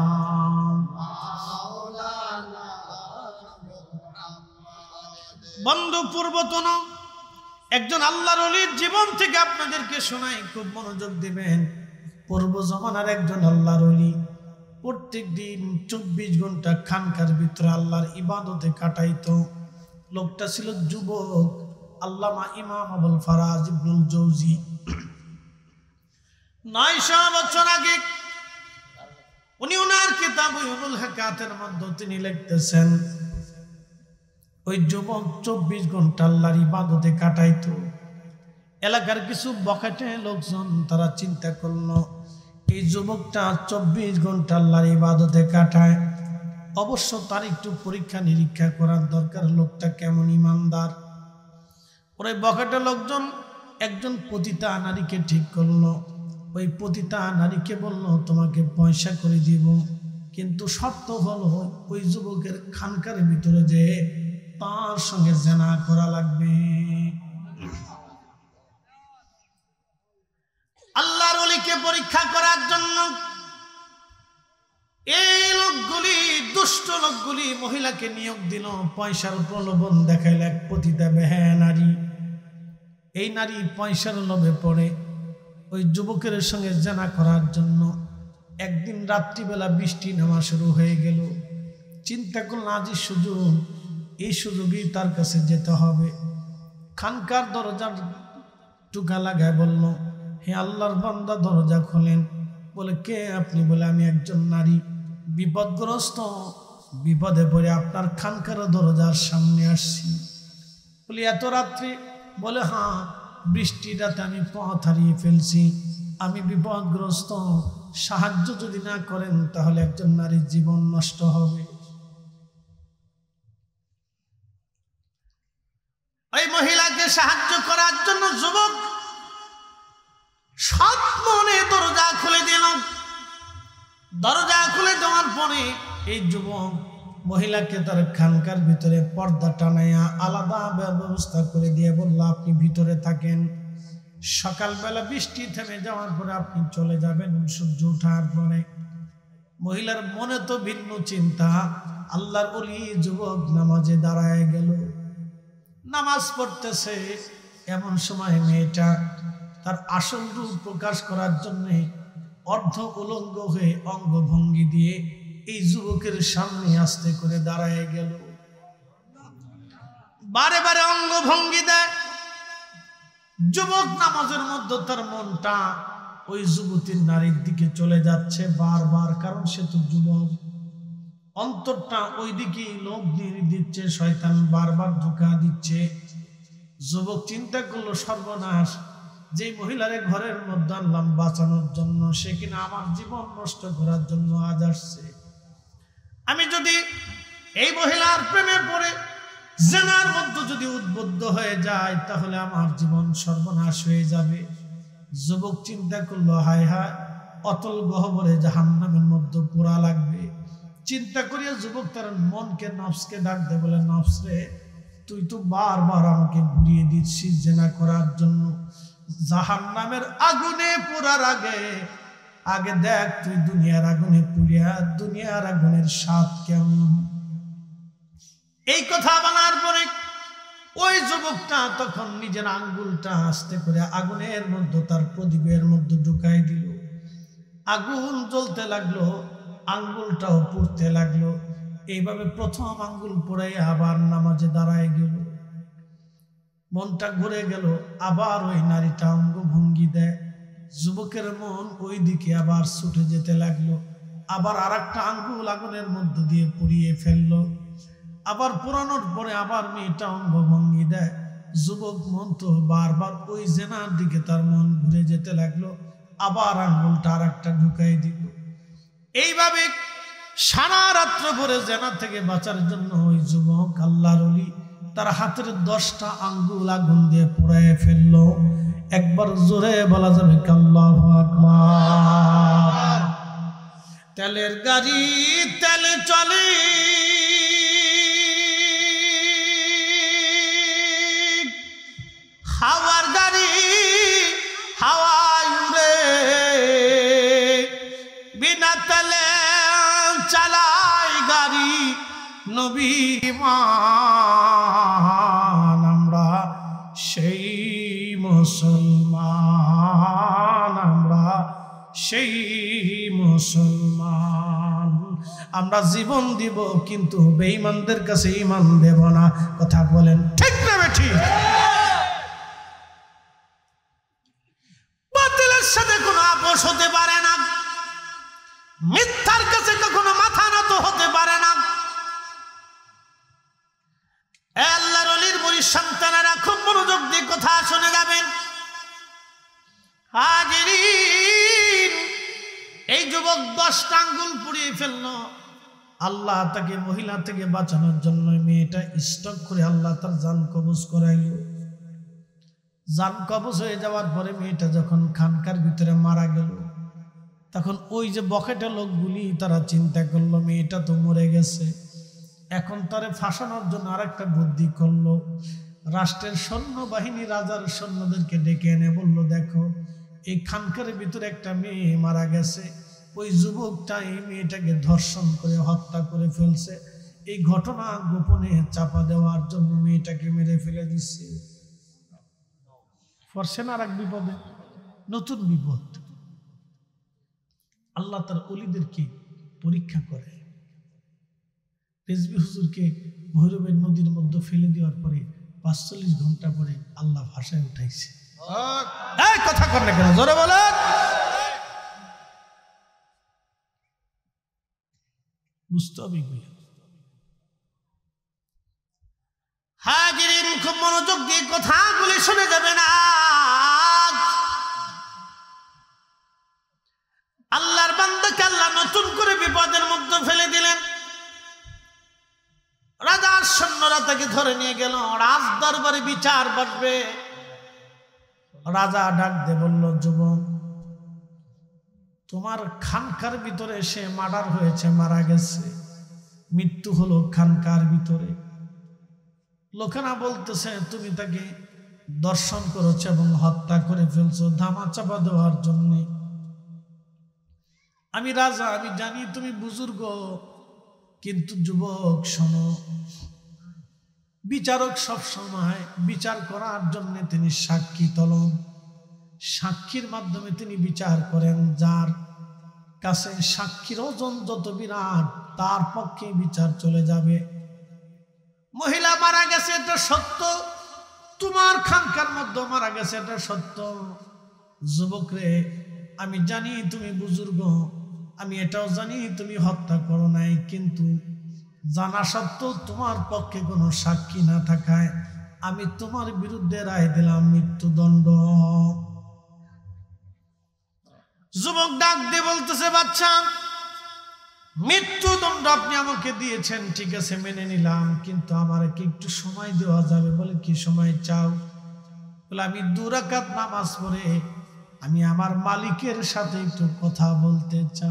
মাওলানা মুহাম্মদ। বন্ধু, পূর্বতন একজন আল্লাহর ওলির জীবন থেকে আপনাদেরকে শোনাই, খুব মনোযোগ দিবেন। পূর্ব জমানার একজন আল্লাহর ওলি প্রত্যেক দিন 24 ঘন্টা খানকার ভিতরে আল্লাহর ইবাদতে কাটাইতো। লোকটা ছিল যুবক, আল্লামা ইমাম আবুল ফারাজ ইবনুল জৌজি। 900 বছর আগে উনি ওনার কিতাব উলুল হাকাতের মধ্যে তিনি লিখতেছেন, ওই যুবক 24 ঘন্টা আল্লাহর ইবাদতে কাটাইতো। এলাকার কিছু বখাটে লোকজন তারা চিন্তা করলো এই যুবকটা 24 ঘন্টা আল্লাহর ইবাদতে কাটায়, অবশ্য তার একটু পরীক্ষা নিরীক্ষা করার দরকার, লোকটা কেমন ইমানদার। ওই বখাটে লোকজন একজন পতিতা নারীকে ঠিক করলো। ওই পতিতা নারীকে বলল তোমাকে পয়সা করে দিব, কিন্তু শর্ত হলো ওই যুবকের খানকার ভিতরে যে তার সঙ্গে জেনা করা লাগবে। আল্লাহর ওলিকে পরীক্ষা করার জন্য এই লোকগুলি দুষ্ট লোকগুলি মহিলাকে নিয়োগ দিল, পয়সার প্রলোভন দেখাইল এক পতিতা বেহায়া নারী। এই নারী পয়সার লোভে পড়ে ওই যুবকের সঙ্গে জেনা করার জন্য একদিন রাত্রিবেলা বৃষ্টি নামা শুরু হয়ে গেল। চিন্তা করল আজই সুযোগ, এই সুযোগেই তার কাছে যেতে হবে। খানকার দরজার টুকা লাগায় বলল, হে আল্লাহর বান্দা দরজা খোলেন। বলে কে আপনি? বলে আমি একজন নারী, বিপদগ্রস্ত, বিপদে পড়ে আপনার খানকার দরজার সামনে আসছি। বলি এত রাত্রি? বলে হ্যাঁ, বৃষ্টির রাতে আমি পথ হারিয়ে ফেলছি, আমি বিপদগ্রস্ত, সাহায্য যদি না করেন তাহলে একজন নারীর জীবন নষ্ট হবে। ওই মহিলাকে সাহায্য করার জন্য যুবক সৎ মনে দরজা খুলে দিল। দরজা খুলে দেওয়ার পরে এই যুবক মহিলাকে তার খানকার ভিতরে পর্দা টানাইয়া আলাদা ব্যবস্থা করে দিয়ে বলল, আপনি ভিতরে থাকেন, সকালবেলা বৃষ্টি থেমে যাওয়ার পরে আপনি চলে যাবেন সূর্য ওঠার পরে। মহিলার মনে তো ভিন্ন চিন্তা। আল্লাহর ওলি যুবক নামাজে দাঁড়ায় গেল, নামাজ পড়তেছে। এমন সময় মেয়েটা তার আসল রূপ প্রকাশ করার জন্য অর্ধ উলঙ্গ হয়ে অঙ্গভঙ্গি দিয়ে এই যুবকের সামনে আস্তে করে দাঁড়ায় গেল। বারে বারে অঙ্গভঙ্গি দেয়। যুবক নামাজের মধ্যে তার মনটা ওই যুবতীর নারীর দিকে চলে যাচ্ছে বারবার, কারণ সে তো যুবক। অন্তরটা ওই দিকেই লোভ দিয়ে দিচ্ছে, শয়তান বারবার ধোঁকা দিচ্ছে। যুবক চিন্তা করলো, সর্বনাশ, যে মহিলারে ঘরের মধ্যে আনলাম বাঁচানোর জন্য, সে কিনা আমার জীবন নষ্ট করার জন্য আজ আসছে। আমি যদি এই মহিলার প্রেমে পড়ে জেনার মধ্যে যদি উদ্বুদ্ধ হয়ে যায় তাহলে আমার জীবন সর্বনাশ হয়ে যাবে। যুবক চিন্তা করলো, হায় হায়, অতল গহ্বরে জাহান্নামের মধ্যে পোড়া লাগবে। চিন্তা করিয়া যুবক তার মনকে, নফসকে ডাক দেয়, বলে নফস রে, তুই তো বারবার আমাকে ঘুরিয়ে দিচ্ছিস জেনা করার জন্য। জাহান্নামের আগুনে পোড়ার আগে আগে দেখ তুই দুনিয়ার আগুনে পুড়িয়া দুনিয়ার আগুনের স্বাদ কেমন। এই কথা বলার পরে ওই যুবকটা তখন নিজের আঙ্গুলটা আস্তে করে আগুনের মধ্যে, তার প্রদীপের মধ্যে ঢুকাই দিল। আগুন জ্বলতে লাগলো, আঙ্গুলটাও পুড়তে লাগলো। এইভাবে প্রথম আঙ্গুল পড়ে আবার নামাজে দাঁড়ায় গেল। মনটা ঘুরে গেল, আবার ওই নারীটা অঙ্গভঙ্গি দেয়। যুবকের মন ওই দিকে আবার ছুটে যেতে লাগলো। আবার আর একটা আঙ্গুল আগুনের মধ্য দিয়ে পুড়িয়ে ফেললো। আবার পুরানোর পরে আবার মেয়েটা অঙ্গভঙ্গি দেয়। যুবক মন তো বারবার ওই জেনার দিকে তার মন ঘুরে যেতে লাগলো। আবার আঙ্গুলটা আর একটা ঢুকাই দিল। এইভাবে সারা রাত্র ভরে জেনা থেকে বাঁচার জন্য ওই যুবক আল্লাহর ওলি তার হাতের 10টা আঙ্গুল আগুন দিয়ে পোড়ায় ফেললো। একবার জোরে বলা যাবে আল্লাহু আকবার। তেলের গাড়ি তেলে চলে, হাওয়ার গাড়ি হাওয়ায় উড়ে, বিনা তেলে চালায় গাড়ি নবী মান। আমরা সেই মুসলমান, আমরা সেই মুসলমান। আমরা জীবন দিব কিন্তু বেঈমানদের কাছে ঈমান দেব না। কথা বলেন ঠিক না ঠিক? বাতিলের সাথে কোনো আপোষ হতে পারে না, মিথ্যার কাছে কখনো মাথা নত হতে পারে না। আল্লাহর ওলির মুরিদ সন্তানেরা খুব মনোযোগ দিয়ে কথা শুনে যাবেন। হাজিরিন, এই যুবক 10টা আঙ্গুল পুড়িয়ে ফেলল। আল্লাহ তাকে মহিলা থেকে বাঁচানোর জন্য মেয়েটা স্টক করে আল্লাহ তার জান কবজ করাইল। জান কবজ হয়ে যাওয়ার পরে মেয়েটা যখন খানকার ভিতরে মারা গেল, তখন ওই যে বকেটা লোকগুলি তারা চিন্তা করলো মেয়েটা তো মরে গেছে, এখন তারে ফাঁসানোর জন্য আরেকটা বুদ্ধি করলো। রাষ্ট্রের সৈন্যবাহিনী রাজার সৈন্যদেরকে ডেকে এনে বলল, দেখো এই খানকার ভিতরে একটা মেয়ে মারা গেছে, ওই যুবকটা এই মেয়েটাকে ধর্ষণ করে হত্যা করে ফেলছে। এই ঘটনা গোপনে চাপা দেওয়ার জন্য মেয়েটাকে মেরে ফেলে দিচ্ছে। ফরসেন আর এক বিপদে, নতুন বিপদ। আল্লাহ তার ওলিদেরকে পরীক্ষা করে। রেজবি হুজুরকে ভৈরবের নদীর মধ্যে ফেলে দেওয়ার পরে ৪৫ ঘন্টা পরে আল্লাহ ভাষায় উঠাইছে। কথা কর না কেন, জোরে বলেন। বুঝতে হবে এগুলো। হাজিরিন, খুব মনোযোগ দিয়ে কথাগুলি শুনে যাবেন। আল্লাহর বান্দাকে আল্লাহ নতুন করে বিপদের মধ্যে ফেলে দিলেন। রাজার সৈন্যরা তাকে ধরে নিয়ে গেল, রাজ দরবারে বিচার বসবে। রাজা ডাক দিয়ে বলল, যুবক, তোমার খানকার ভিতরে সে মার্ডার হয়েছে, মারা গেছে, মৃত্যু হলো খানকার ভিতরে। লোকেরা বলতেছে তুমি তাকে দর্শন করেছো এবং হত্যা করে ফেলছো ধামা চাপা দেওয়ার জন্য। আমি রাজা, আমি জানি তুমি বুজুর্গ, কিন্তু যুবক শোনো, বিচারক সব সময় বিচার করার জন্য তিনি সাক্ষী তলব, সাক্ষীর মাধ্যমে তিনি বিচার করেন। যার কাছে সাক্ষীর ওজন যত বিরাট, তার পক্ষে বিচার চলে যাবে। মহিলা মারা গেছে, এটা সত্য। তোমার খানকার মধ্যে মারা গেছে, এটা সত্য। যুবক রে, আমি জানি তুমি বুজুর্গ, আমি এটাও জানি তুমি হত্যা করো নাই, কিন্তু জানা সত্ত্বেও তোমার পক্ষে কোনো সাক্ষী না থাকায় আমি তোমার বিরুদ্ধে রায় দিলাম মৃত্যুদণ্ড। যুবক ডাক দিয়ে বলতেছে, বাচ্চা, মৃত্যুদণ্ড আপনি আমাকে দিয়েছেন, ঠিক আছে মেনে নিলাম, কিন্তু আমার কি একটু সময় দেওয়া যাবে? বলে, কি সময় চাও? বলে, আমি 2 রাকাত নামাজ পড়ে আমি আমার মালিকের সাথে একটু কথা বলতে চাই।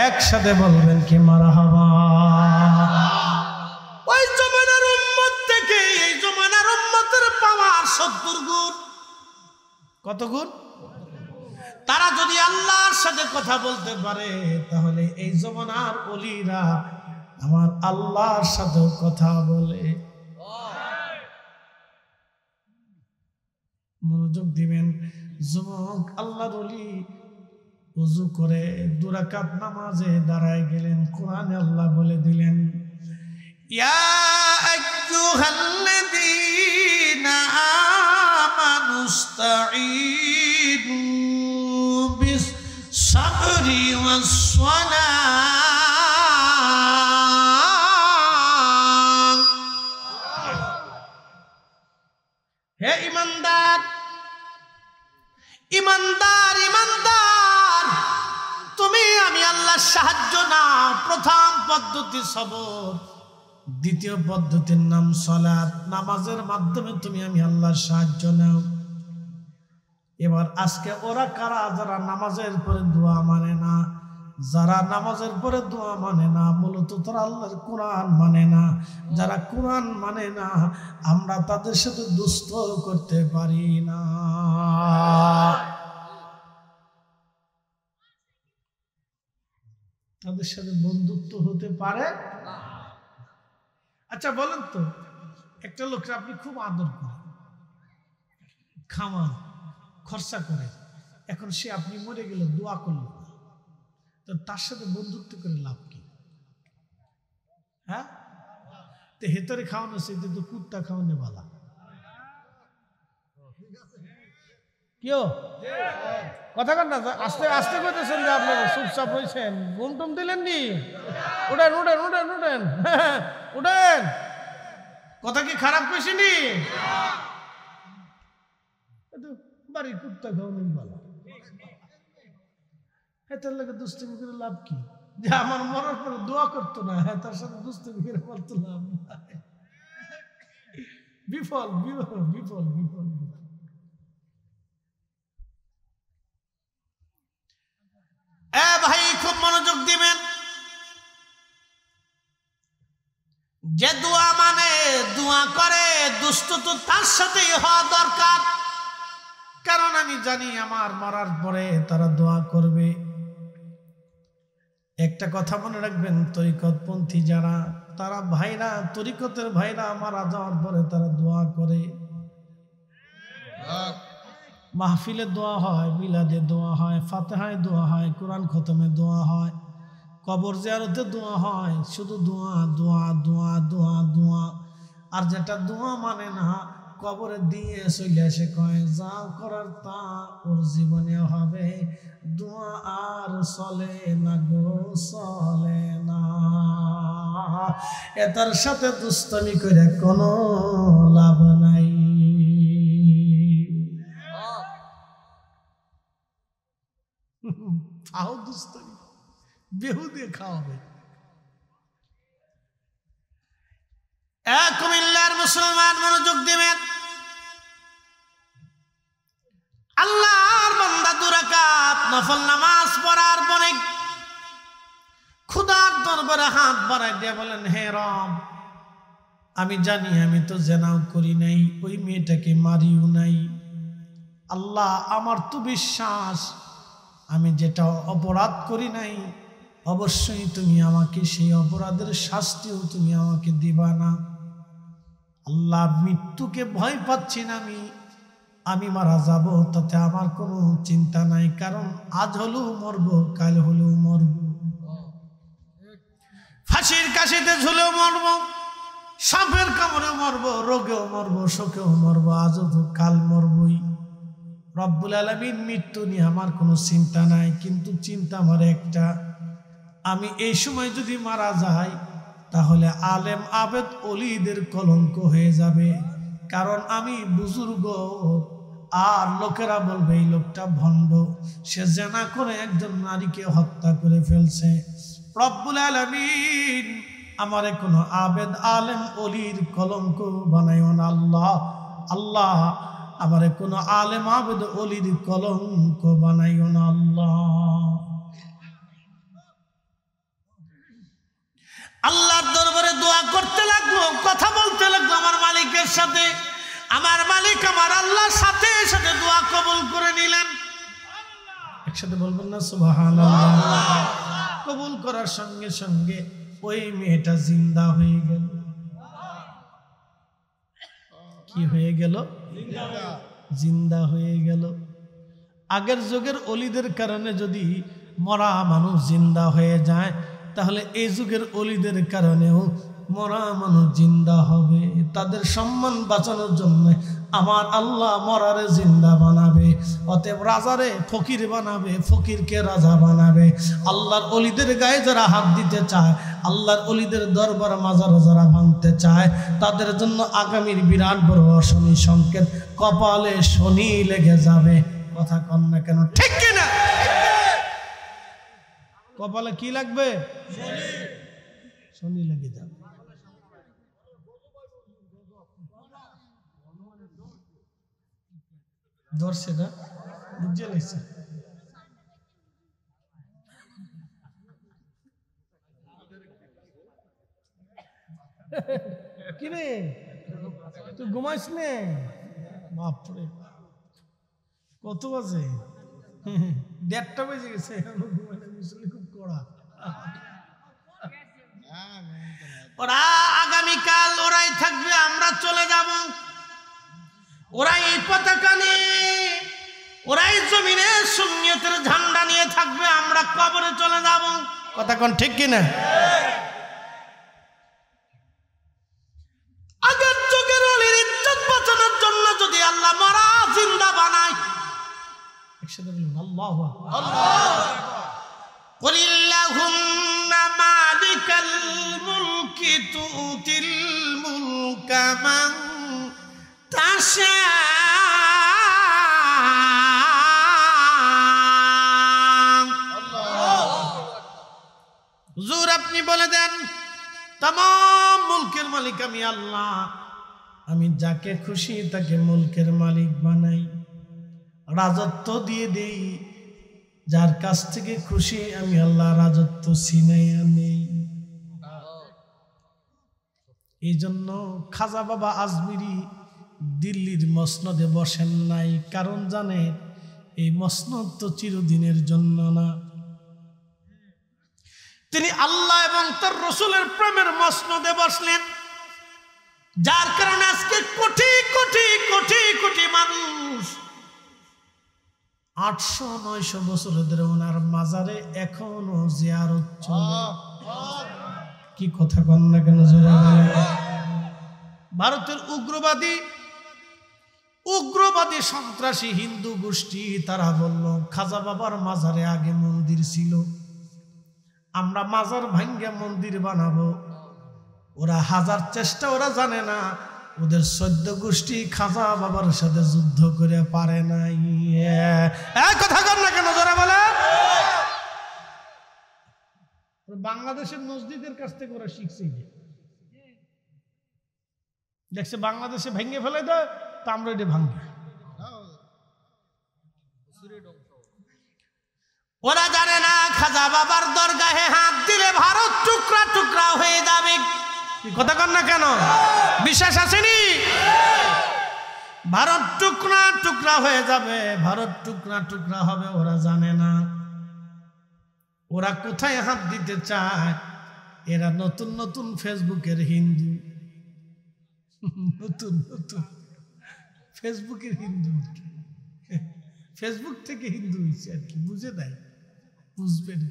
একসাথে বলবেন কি মারহাবা। ওই জমানার উম্মত থেকে এই জমানার উম্মতের পাওয়ার 70 গুণ। কত গুণ? তারা যদি আল্লাহর সাথে কথা বলতে পারে, তাহলে এই জমানার ওলিরা আমার আল্লাহর সাথে কথা বলে। মনোযোগ দিবেন যুবক। আল্লাহর ওলি ওযু করে 2 রাকাত নামাজে দাঁড়ায় গেলেন। কোরআনে আল্লাহ বলে দিলেন, ইয়া আইয়ুহাল্লাযীনা আমানুস্তাঈনু বিস-সাবরি ওয়াস-সালাহ। হে ঈমানদার, ঈমানদার, ঈমানদার, তুমি আমি আল্লাহর সাহায্য নাও। প্রথম পদ্ধতি সবর, দ্বিতীয় পদ্ধতির নাম সালাত। নামাজের মাধ্যমে তুমি আমি আল্লাহর সাহায্য নাও। এবার আজকে ওরা কারা? যারা নামাজের পরে দোয়া মানে না। যারা নামাজের পরে দোয়া মানে না, মূলত তারা আল্লাহর কোরআন মানে না। যারা কোরআন মানে না, আমরা তাদের সাথে দুষ্ট করতে পারি না। তাদের সাথে বন্ধুত্ব হতে পারে। আচ্ছা বলেন তো, একটা লোককে আপনি খুব আদর করেন, খাওয়ান, খরচা করে, এখন সে আপনি মরে গেল দোয়া করল, তো তার সাথে বন্ধুত্ব করে লাভ কি? হ্যাঁ, তো হেতরে খাওয়ানো সেটা তো কুত্তা খাওয়ানো বালা। কেউ কথা কন না, আস্তে আস্তে করতেছেন যে আপনারা চুপচাপ হয়েছেন, ঘুম টুম দিলেন নি? উঠেন উঠেন উঠেন উঠেন উঠেন, কথা কি খারাপ কইছিনি? বাড়ির কুত্তা খাওয়ানো বালা, হেতার লাগে দুষ্টুমি করে লাভ কি? যে আমার মরার পরে দোয়া করতো না, হ্যাঁ তার সাথে দুষ্টুমি করে বলতো লাভ নাই। বিফল বিফল বিফল বিফল। ভাই খুব মনোযোগ দিবেন। যে দোয়া মানে দোয়া করে, দুষ্ট তো তার সাথেই হওয়া দরকার। কারণ আমি জানি আমার মরার পরে তারা দোয়া করবে। একটা কথা মনে রাখবেন, তরিকতপন্থী যারা, তারা ভাইরা, তরিকতের ভাইরা মারা যাওয়ার পরে তারা দোয়া করে। মাহফিলে দোয়া হয়, মিলাদে দোয়া হয়, ফাতিহায় দোয়া হয়, কোরআন খতমে দোয়া হয়, কবর জিয়ারতে দোয়া হয়, শুধু দোয়া দোয়া দোয়া দোয়া দোয়া। আর যেটা দোয়া মানে না, কবরে দিয়ে চলে এসে কয় যা করার তা ওর জীবনে হবে, দোয়া আর চলে না গো, চলে না। এটার সাথে দুষ্টামি করে কোনো লাভ নাই। খাও দুষ্টামি, বেহুদে খাওয়াবে। কুমিল্লার মুসলমান মনোযোগ দিবেন। আল্লাহর বান্দা দুরাকাত নফল নামাজ পড়ার পরে খোদার দরবারে হাত বাড়ায় দিয়ে বলেন, হে রব, আমি জানি আমি তো জেনাও করি নাই, ওই মেয়েটাকে মারিও নাই। আল্লাহ, আমার তো বিশ্বাস আমি যেটা অপরাধ করি নাই, অবশ্যই তুমি আমাকে সেই অপরাধের শাস্তিও তুমি আমাকে দিবা না। আল্লাহ, মৃত্যুকে ভয় পাচ্ছি না, আমি মারা যাব, তাতে আমার কোনো চিন্তা নাই, কারণ আজ হলেও মরব, কাল হলেও মরব, ফাঁসির কাশিতে ঝুলেও মরব, সাপের কামড়ে মরব, রোগেও মরব, শোকেও মরব, আজও তো কাল মরবই। রব্বুল আলামিন, মৃত্যু নিয়ে আমার কোনো চিন্তা নাই, কিন্তু চিন্তা আমার একটা, আমি এই সময় যদি মারা যাই তাহলে আলেম আবেদ ওলিদের কলঙ্ক হয়ে যাবে, কারণ আমি বুজুর্গ, আর লোকেরা বলবে এই লোকটা ভণ্ড, সে জেনা করে একজন নারীকে হত্যা করে ফেলছে। রব্বুল আলামিন, আমারে কোনো আবেদ আলেম ওলির কলঙ্ক বানাইও না আল্লাহ। আল্লাহ, আমারে কোনো আলেম আবেদ ওলির কলঙ্ক বানাইও না আল্লাহ। আল্লাহর দরবারে দোয়া করতে লাগলো, কথা বলতে লাগলো আমার মালিকের সাথে। আমার মালিক আমার আল্লাহর সাথে সাথে দোয়া কবুল করে নিলেন। একসাথে বলবেন না সুবহানাল্লাহ? কবুল করার সঙ্গে সঙ্গে ওই মেয়েটা জিন্দা হয়ে গেল। কি হয়ে গেল? জিন্দা হয়ে গেল। আগের যুগের অলিদের কারণে যদি মরা মানুষ জিন্দা হয়ে যায়, তাহলে এই যুগের অলিদের কারণেও মরা মানুষ জিন্দা হবে। তাদের সম্মান বাঁচানোর জন্য আমার আল্লাহ মরারে জিন্দা বানাবে। অতএব রাজারে ফকির বানাবে, ফকিরকে রাজা বানাবে। আল্লাহর অলিদের গায়ে যারা হাত দিতে চায়, আল্লাহর অলিদের দরবার মাজার যারা ভাঙতে চায়, তাদের জন্য আগামীর বিরাট বড় অশনি সংকেত, কপালে শনি লেগে যাবে। কথা কন না কেন? ঠিক কিনা? কপালে কি লাগবে? শনি লেগে যাবে। ধরছে না? বুঝে লাগছে? কিরে, তুই ঘুমাইস নে? বাপরে, কত বাজে? 1:30 বেজে গেছে, এখনো ঘুমাই না। মুসলি খুব কড়া। ওরা আগামীকাল ওরাই থাকবে, আমরা চলে যাব। ওরাই পতাকা নিয়ে, ওরাই জমিনে সুন্নিয়তের ঝান্ডা নিয়ে থাকবে, আমরা কবরে চলে যাব। কথা কোন ঠিক কিনা? আগের যুগের ওলির ইজ্জত বাঁচানোর জন্য যদি আল্লাহ মরা জিন্দা বানায়, একসাথে বলুন আল্লাহু আকবার। قل اللهم مالك الملك تؤتي الملك من تشاء। হুজুর আপনি বলে দেন, तमाम মুলকের মালিক আমি আল্লাহ। আমি যাকে খুশি তাকে মুলকের মালিক বানাই, রাজত্ব দিয়ে দেই। যার কাছ থেকে খুশি আমি আল্লাহ রাজত্ব ছিনাইয়া নেই। এই জন্য খাজা বাবা আজমিরি দিল্লির মসনদে বসেন নাই, কারণ জানে এই মসনদ তো চিরদিনের জন্য না। তিনি আল্লাহ এবং তার রসুলের প্রেমের মসনদে বসলেন, যার কারণে আজকে কোটি কোটি কোটি কোটি মানুষ 800-900 বছর ধরে ওনার মাজারে এখনো জিয়ারত চলে। কি কথা কন না কেন জোরে বলেন? ভারতের উগ্রবাদী সন্ত্রাসী হিন্দু গোষ্ঠী তারা বলল খাজা বাবার মাজারে আগে মন্দির ছিল, আমরা মাজার ভাঙ্গে মন্দির বানাবো। ওরা হাজার চেষ্টা, ওরা জানে না ওদের 14 গোষ্ঠী খাজা বাবার সাথে যুদ্ধ করে পারে নাই। কথা কর না কেন জোরে বলে? বাংলাদেশের মসজিদের কাছ থেকে ওরা শিখছে, দেখছে বাংলাদেশে ভেঙে ফেলে দেয়, তা আমরা এটা ভাঙবে। ওরা জানে না খাজা বাবার দরগাহে হাত দিলে ভারত টুকরা টুকরা হয়ে যাবে। কথা কর না কেন? বিশ্বাস আসেনি? ভারত টুকরা টুকরা হয়ে যাবে, ভারত টুকরা টুকরা হবে। ওরা জানে না ওরা কোথায় হাত দিতে চায়। এরা নতুন নতুন ফেসবুকের হিন্দু, নতুন নতুন ফেসবুকের হিন্দু, ফেসবুক থেকে হিন্দু হয়েছে আর কি, বুঝে দেয়, বুঝবেন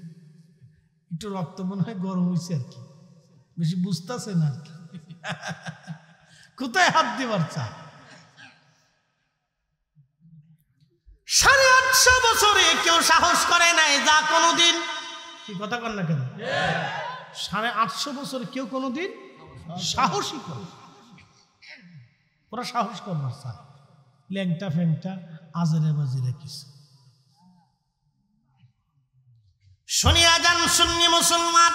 একটু রক্ত মনে হয় গরম হয়েছে আর কি, বেশি বুঝতেছে না আর কি। কোথায় হাত দিবার চায়? 850 বছরে কেউ সাহস করে নাই যা কোনোদিন। কি কথা কর না কেন? 850 বছরে কেউ কোনোদিন সাহসই করে? ওরা সাহস করবার চায়, ল্যাংটা ফ্যাংটা আজেরে বাজিরে কিছু। শুনিয়া যান সুন্নি মুসলমান,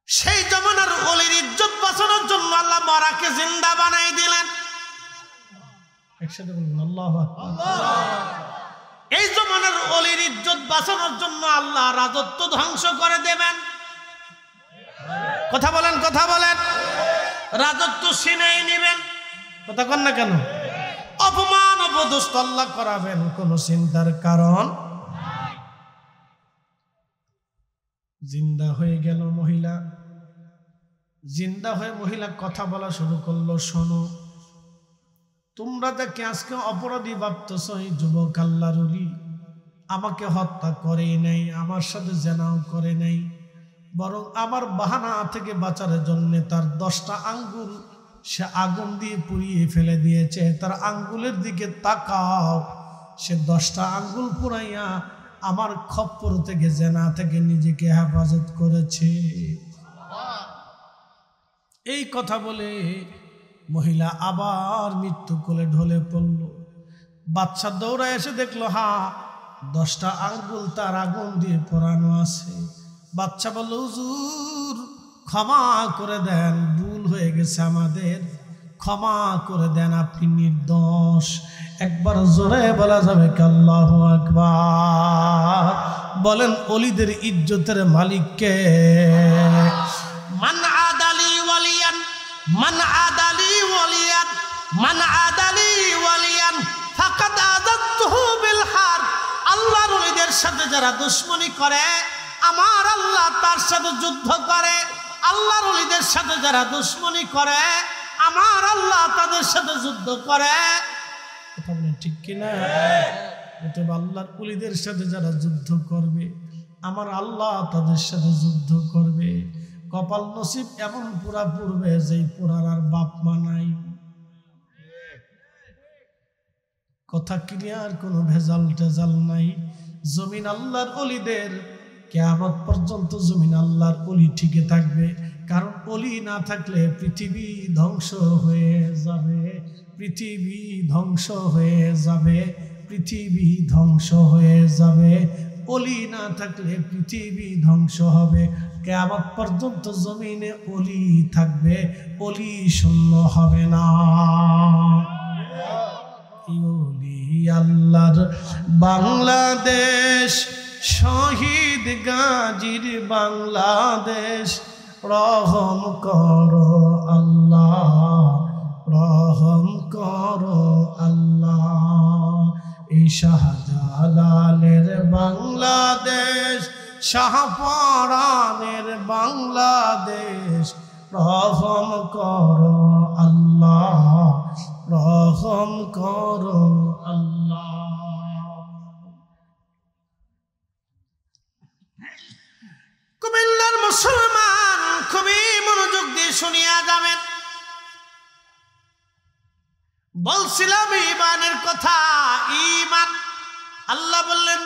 সেই জমানার ওলির ইজ্জত বাঁচানোর জন্য আল্লাহ মরাকে জিন্দা বানাই দিলেন। একসাথে বলবেন আল্লাহু আকবার। এই জমানার ওলির ইজ্জত বাঁচানোর জন্য আল্লাহ রাজত্ব ধ্বংস করে দেবেন। কথা বলেন, কথা বলেন। রাজত্ব ছিনিয়ে নেবেন। কথা কন না কেন? অপমান অপদস্থ আল্লাহ করাবেন, কোন চিন্তার কারণ। জিন্দা হয়ে গেল মহিলা, জিন্দা হয়ে মহিলা কথা বলা শুরু করলো, শোনো তোমরা যাকে আজকে অপরাধী ভাবতেছ, এই যুবক আল্লাহর ওলি আমাকে হত্যা করে নাই, আমার সাথে জেনাও করে নাই, বরং আমার বাহানা থেকে বাঁচার জন্য তার 10টা আঙ্গুল সে আগুন দিয়ে পুড়িয়ে ফেলে দিয়েছে। তার আঙ্গুলের দিকে তাকাও, সে 10টা আঙ্গুল পুড়াইয়া আমার খপ্পর থেকে জেনা থেকে নিজেকে হেফাজত করেছে। এই কথা বলে মহিলা আবার মৃত্যু কোলে ঢলে পড়ল। বাচ্চা দৌড়ায় এসে দেখলো 10টা আঙ্গুল তার আগুন দিয়ে পোড়ানো আছে। বাচ্চা বলল, হুজুর ক্ষমা করে দেন, ভুল হয়ে গেছে আমাদের, ক্ষমা করে দেন, আপনি নির্দোষ। একবার জোরে বলা যাবে কি আল্লাহু আকবার? বলেন ওলিদের ইজ্জতের মালিক কে? মান আদালি ওয়ালিয়ান, মান আদালি ওয়ালিয়ান, মান আদালি ওয়ালিয়ান ফাকাদ আযাতুহু বিল হারব। আল্লাহর ওলিদের সাথে যারা দুশমনি করে, আমার আল্লাহ তার সাথে যুদ্ধ করে। আল্লাহর ওলিদের সাথে যারা দুশমনি করে, আমার আল্লাহ তাদের সাথে যুদ্ধ করে। কথা বলেন ঠিক কিনা? অতএব আল্লাহর ওলিদের সাথে যারা যুদ্ধ করবে, আমার আল্লাহ তাদের সাথে যুদ্ধ করবে। কপাল নসিব এমন পুরা পূর্বে যেই পুরার আর বাপ মা নাই। কথা ক্লিয়ার, কোনো ভেজাল টেজাল নাই। জমিন আল্লাহর ওলিদের, কিয়ামত পর্যন্ত জমিন আল্লাহর ওলি ঠিকই থাকবে। কারণ ওলি না থাকলে পৃথিবী ধ্বংস হয়ে যাবে, পৃথিবী ধ্বংস হয়ে যাবে, পৃথিবী ধ্বংস হয়ে যাবে। ওলি না থাকলে পৃথিবী ধ্বংস হবে। কিয়ামত পর্যন্ত জমিনে ওলি থাকবে, ওলি শূন্য হবে না। ওলি আল্লাহর বাংলাদেশ, শহীদ গাজীর বাংলাদেশ, রহম করো আল্লাহ, রহম করো আল্লাহ। এই শাহজালালের বাংলাদেশ, শাহপরানের বাংলাদেশ, রহম করো আল্লাহ, রহম করো আল্লাহ। কুমিল্লার মুসলমান খুবই মনোযোগ দিয়ে শুনিয়া যাবেন। বলছিলাম ঈমানের কথা, ঈমান। আল্লাহ বললেন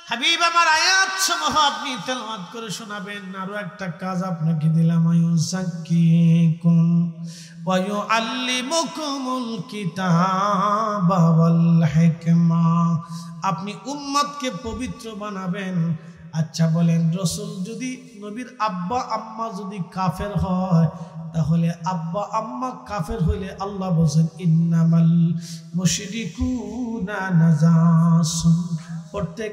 হাবিব আমার আয়াত সমূহ আপনি তেলাওয়াত করে শোনাবেন। আরো একটা কাজ আপনাকে দিলাম, আয়ুযাক্কিকুম ওয়া ইউআল্লিমুকুমুল কিতাবা ওয়াল হিকমা। আপনি উম্মতকে পবিত্র বানাবেন। আচ্ছা বলেন, রাসূল যদি, নবীর আব্বা আম্মা যদি কাফের হয়, তাহলে আব্বা আম্মা কাফের হইলে আল্লাহ বলেন ইন্নামাল মুশরিকুনা নাজাসুন, প্রত্যেক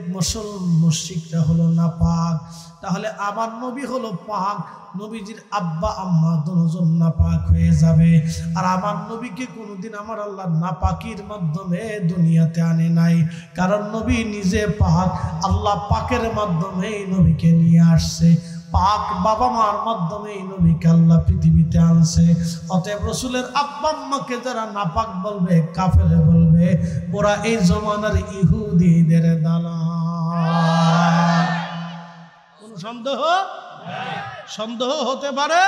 মুশরিকরা হলো নাপাক। তাহলে আমার নবী হলো পাক, নবীজির আব্বা আম্মা দুজন নাপাক হয়ে যাবে। আর আমার নবীকে কোনোদিন আমার আল্লাহ নাপাকির মাধ্যমে দুনিয়াতে আনে নাই, কারণ নবী নিজে পাক, আল্লাহ পাকের মাধ্যমে নবীকে নিয়ে আসছে। পাক বাবা মার মাধ্যমে নবীকে আল্লাহ পৃথিবীতে আনছে। অতএব রাসূলের আব্বা আম্মাকে যারা নাপাক বলবে, কাফের বলবে, ওরা এই জমানার ইহুদিদের দালাল। কোন সন্দেহ? সন্দেহ হতে পারে?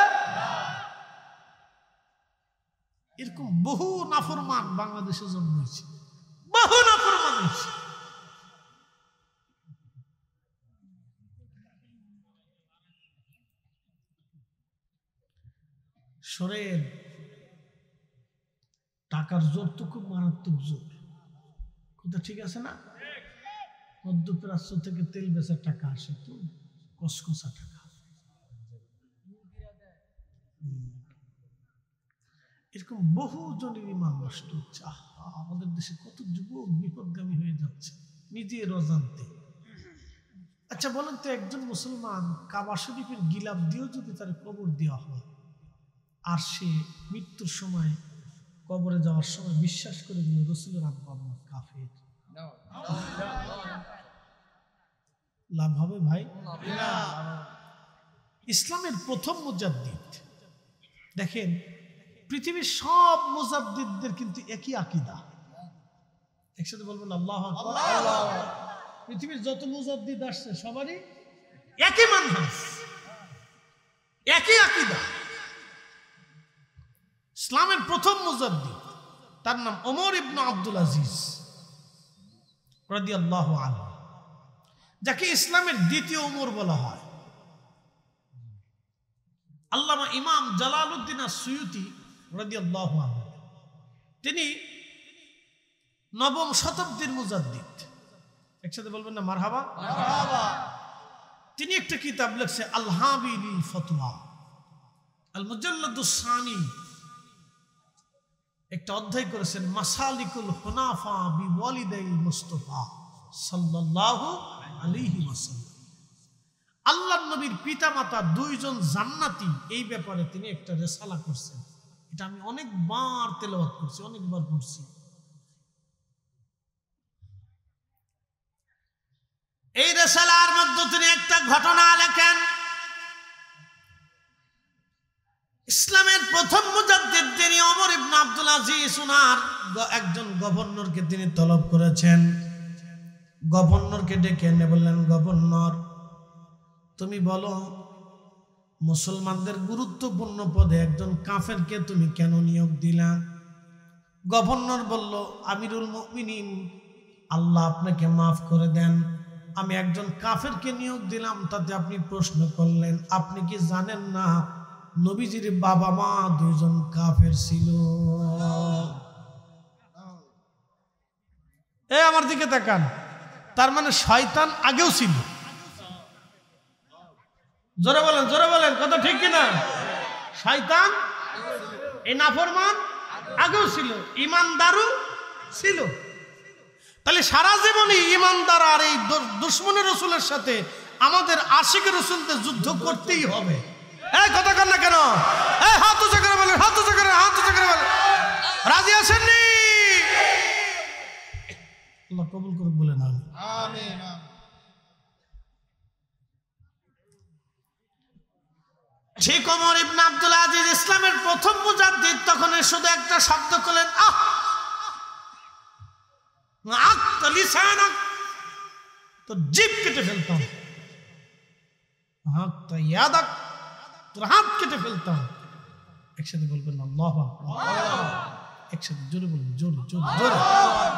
এরকম বহু নাফরমান বাংলাদেশে জন্ম হয়েছে, বহু নাফরমান হয়েছে। শোনেন, টাকার জোর তো খুব মারাত্মক জোর, কথা ঠিক আছে না? মধ্যপ্রাচ্য থেকে তেল বেচার টাকা আসে, তো কসকসা টাকা। এরকম বহু জনের ইমান নষ্ট হচ্ছে। আমাদের দেশে কত যুবক বিপদগামী হয়ে যাচ্ছে নিজের অজান্তে। আচ্ছা বলেন তো, একজন মুসলমান কাবা শরীফের গিলাফ দিয়েও যদি তার কবর দেওয়া হয়, আর সে মৃত্যুর সময়, কবরে যাওয়ার সময় বিশ্বাস করে দিল রাসূলের আব্বা আম্মা কাফের, লাভ হবে ভাই? ইসলামের প্রথম মুজাদ্দিদ, দেখেন পৃথিবীর সব মুজাদ্দিদদের কিন্তু একই আকীদা। একসাথে বলবেন আল্লাহু আকবার। পৃথিবীর যত মুজাদ্দিদ আসছে সবারই একই মানহাজ, একই আকীদা। ইসলামের প্রথম মুজাদ্দিদ, তার নাম ওমর ইবনে আব্দুল আজিজ রাদিয়াল্লাহু আনহু, যাকে ইসলামের দ্বিতীয় ওমর বলা হয়। আল্লামা ইমাম জালালউদ্দিন আস-সুয়ুতি রাদিয়াল্লাহু আনহু, তিনি নবম শতাব্দীর মুজাদ্দিদ। একসাথে বলবেন না মারহাবা? মারহাবা। তিনি একটা কিতাব লিখছে আল-হাবি লিল ফতওয়া, আল-মুজাল্লাদুস সানি, একটা অধ্যায় করেছেন মাসালিকুল হুনাফা বিওয়ালিদাইল মুস্তাফা সাল্লাল্লাহু আলাইহি ওয়াসাল্লাম। আল্লাহর নবীর পিতামাতা দুইজন জান্নাতি, এই ব্যাপারে তিনি একটা রিসালা করছেন। এটা আমি অনেকবার তেলাওয়াত করছি, অনেকবার পড়ছি। এই রিসালার মধ্যে তিনি একটা ঘটনা লেখেন। ইসলামের প্রথম মুজাদ্দিদ যিনি ওমর ইবনে আব্দুল আজিজ, ওনার একজন গভর্নরকে তিনি তলব করেছেন। গভর্নরকে ডেকে এনে বললেন, গভর্নর তুমি বলো, মুসলমানদের গুরুত্বপূর্ণ পদে একজন কাফেরকে তুমি কেন নিয়োগ দিলা? গভর্নর বলল, আমিরুল মুমিনিন, আল্লাহ আপনাকে মাফ করে দেন, আমি একজন কাফেরকে নিয়োগ দিলাম, তাতে আপনি প্রশ্ন করলেন। আপনি কি জানেন না নবীজির বাবা মা দুইজন কাফের ছিল? আমার দিকে তাকান, তার মানে শয়তান আগেও ছিল। জোরে বলেন, জোরে বলেন, কথা ঠিক কিনা? শয়তান, এই নাফরমান আগেও ছিল, ইমানদারও ছিল। তাহলে সারা জীবনই ইমানদার আর এই দুশমনের রাসূলের সাথে আমাদের আশিকের রাসূলদের যুদ্ধ করতেই হবে। এই কথা কর না কেন? এই হাত উঁচু করে বলেন, হাত উঁচু করে, হাত উঁচু করে বলেন। রাজি আছেননি? আল্লাহ কবুল করুক বলে না। আমিন। ঠিক ওমর ইবনে আব্দুল আজিজ ইসলামের প্রথম মুজাদ্দিদ তখন শুধু একটা শব্দ করলেন, আহ আক্ত লিসানাক, তোর জিভ কেটে ফেলতাম। আক্ত ইয়াদাক, তোর হাত কেটে ফেলতাম। একসাথে বলবেন আল্লাহু আকবার। একসাথে জোরে বলবেন, জোরে জোরে জোরে।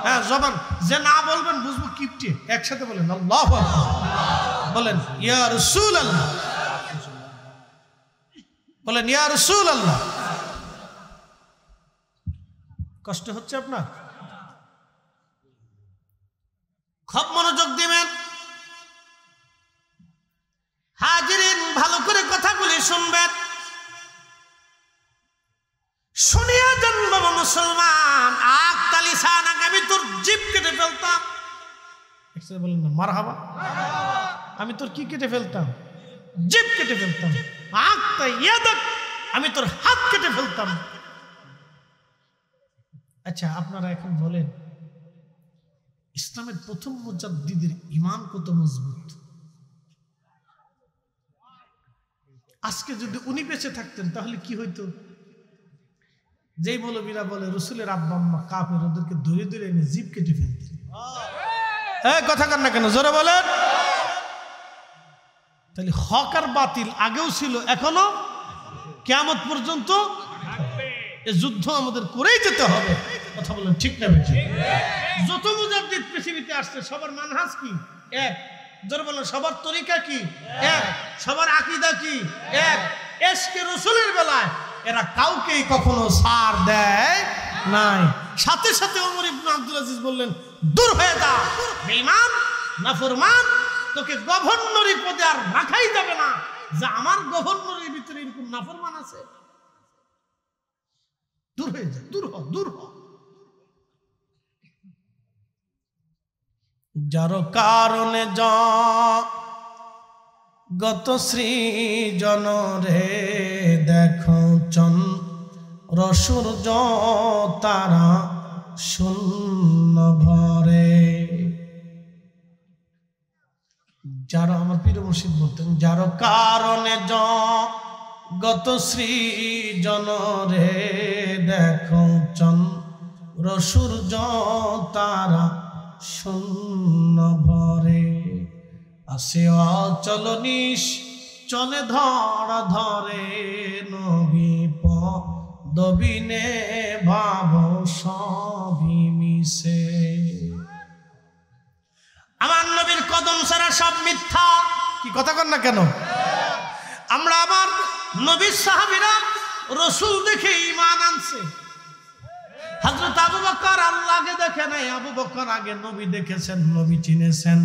হ্যাঁ, জবান যে না বলবেন বুঝবো কিপটে। একসাথে বলেন আল্লাহু আকবার। বলেন ইয়া রাসূলুল্লাহ, বলেন ইয়া রাসূলুল্লাহ। কষ্ট হচ্ছে আপনার? খুব মনোযোগ দিবেন হাজিরিন, ভালো করে কথাগুলি শুনবেন। শুনিয়া জন্ম মুসলমান, আক্তা লিসানাক, আমি তোর জিভ কেটে ফেলতাম। একসাথে বলেন না মারহাবা। আমি তোর কি কেটে ফেলতাম? জিভ কেটে ফেলতাম। আক্তা ইয়াদাক, আমি তোর হাত কেটে ফেলতাম। আচ্ছা, আপনারা এখন বলেন ইসলামের প্রথম মুজাদ্দিদের ঈমান কত মজবুত। আজকে যদি উনি বেঁচে থাকতেন তাহলে কি হইতো? যেই মৌলবীরা বলে রসুলের আব্বা আম্মা কাফের, ওদেরকে ধরে ধরে এনে জিভ কেটে ফেলতেন। কথা কান না কেন? জোরে বলেন। তাহলে হক আর বাতিল আগেও ছিল, এখনো কিয়ামত পর্যন্ত এই যুদ্ধ আমাদের করেই যেতে হবে। কথা বলেন ঠিক না বেশি? যত মুজাদ্দিদ পৃথিবীতে আসছে সবার মানহাজ কি? এক। জোরে বলেন সবার তরিকা কি? এক। সবার আকীদা কি? এক। এশকে রাসূলের বেলায় এরা কাউকেই কখনো ছাড় দেয় নাই। সাথে সাথে ওমর ইবনে আব্দুল আজিজ বললেন, দূর হয়ে যা বেঈমান, নাফরমান, তোকে গভর্নরি পদে আর রাখাই যাবে না। যে আমার গভর্নরের ভিতরে এরকম নাফরমান আছে, দূর হয়ে যা, দূর হ, দূর হ। যার কারণে গত সৃজন রে দেখো রসূর্য তারা শূন্য ভরে। যারা আমার পীর মুর্শিদ বলতেন, যার কারণে গত সৃজন রে দেখো রসূর্য তারা শূন্য ভরে। আসে অচল নিশ চলে ধরা ধরে, নবী পদবিনে ভাব সবই মিশে। আমার নবীর কদম ছাড়া সব মিথ্যা। কি কথা কন না কেন? আমরা আমার নবীর সাহাবীরা রসূল দেখে ঈমান আনছে। হযরত আবু বকর আল্লাহকে দেখে নাই, আবু বকর আগে নবী দেখেছেন, নবী চিনেছেন।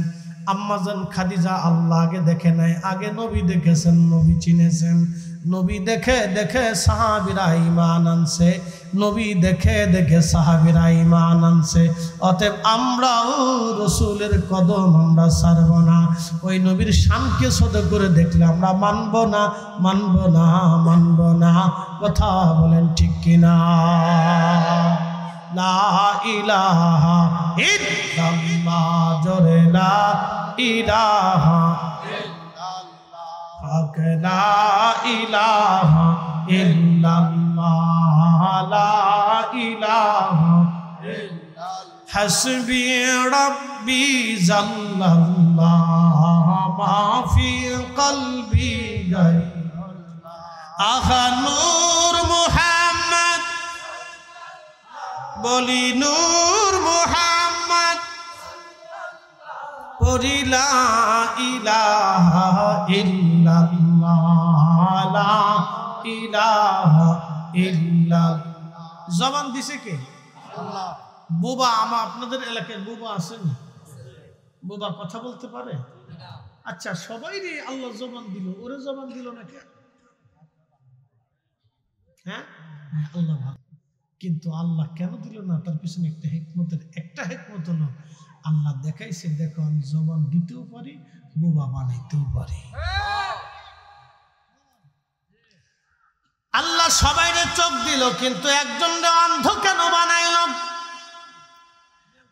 আম্মাজান খাদিজা আল্লাহকে দেখে নাই, আগে নবী দেখেছেন, নবী চিনেছেন। নবী দেখে দেখে সাহাবীরা ঈমান আনছে, নবী দেখে দেখে সাহাবীরা ঈমান আনছে। অতএব আমরাও রসূলের কদম আমরা ছাড়ব না। ওই নবীর শানকে সদা করে দেখলে আমরা মানব না, মানব না, মানব না। কথা বলেন ঠিক কিনা? লা ইলাহা ইল্লাল্লাহ, জোরে লা ইলাহা ইল্লাল্লাহ, লা ইলাহা ইল্লাল্লাহ, লা ইলাহা ইল্লাল্লাহ। হাসবি রাব্বি জাল্লাল্লাহ, মা ফি কলবি গায়রুল্লাহ। আহা নূর মুহাম্মদ, বলি নূর মুহাম্মদ, পড়ি লা ইলাহা ইল্লাল্লাহ, লা ইলাহা ইল্লাল্লাহ। জবান দিছে কে? আল্লাহ। বুবা, আমার আপনাদের এলাকায় বুবা আছেন? বুবা কথা বলতে পারে? আচ্ছা, সবাই রে আল্লাহ জবান দিল, ওরে জবান দিল না কে? হ্যাঁ, আল্লাহ ভালো। কিন্তু আল্লাহ কেন দিল না? তার পিছনে একটা হিকমত হলো, আল্লাহ দেখাইছে, দেখো আমি জবান দিতেও পারি, বোবা বানাইতেও পারি। আল্লাহ সবাইরে চোখ দিল, কিন্তু একজনরে অন্ধ কেন বানাইল?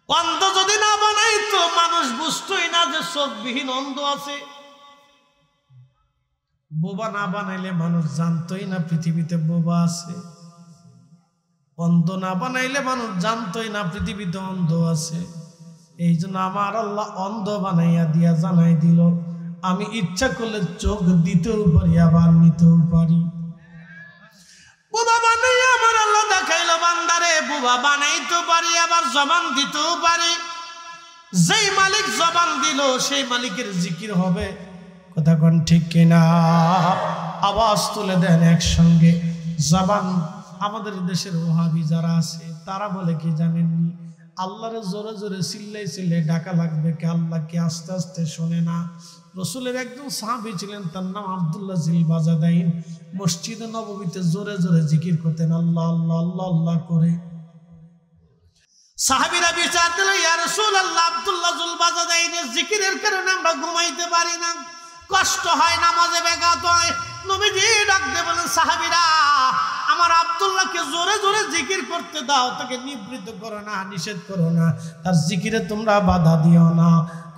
অন্ধ যদি না বানাইতো মানুষ বুঝতোই না যে চোখবিহীন অন্ধ আছে। বোবা না বানাইলে মানুষ জানতোই না পৃথিবীতে বোবা আছে। অন্ধ না বানাইলে মানুষ জানতোই না পৃথিবীতে অন্ধ আছে। এই জন্য আমার আল্লাহ অন্ধ বানাইয়া দিয়া জানাই দিল, আমি ইচ্ছা করলে চোখ দিতেও পারি, আবার নিতেও পারি। বোবা বানাইয়া আমার আল্লাহ দেখাইল, বান্দারে বোবা বানাইতেও পারি, আবার জবান দিতেও পারি। যেই মালিক জবান দিল সেই মালিকের জিকির হবে। কথা কোন ঠিক কিনা? আওয়াজ তুলে দেন একসঙ্গে। জবান আমাদের দেশের ওহাবি যারা আছে তারা বলে কি জানেননি, আল্লাহরে জোরে জোরে চিল্লাই চিল্লাই ডাকা লাগবে, কে আল্লাহকে আস্তে আস্তে শোনে না। রসুলের একজন সাহাবী ছিলেন, তার নাম আব্দুল্লাহ জিল বাজাদাইন। মসজিদে নববীতে জোরে জোরে জিকির করতেন, আল্লাহ আল্লাহ আল্লাহ আল্লাহ করে। সাহাবীরা বিচার দিল, ইয়া রাসূলুল্লাহ, আব্দুল্লাহ জুল বাজাদাইনের জিকিরের কারণে আমরা ঘুমাইতে পারি না, কষ্ট হয়, নামাজে ব্যাঘাত হয়। নবীজি ডাক দিয়ে বলেন, সাহাবীরা আমার আব্দুল্লাহকে জোরে জোরে জিকির করতে দাও, তাকে নিবৃত্ত করো না, নিষেধ করো না, তার জিকিরে তোমরা বাধা দিও না,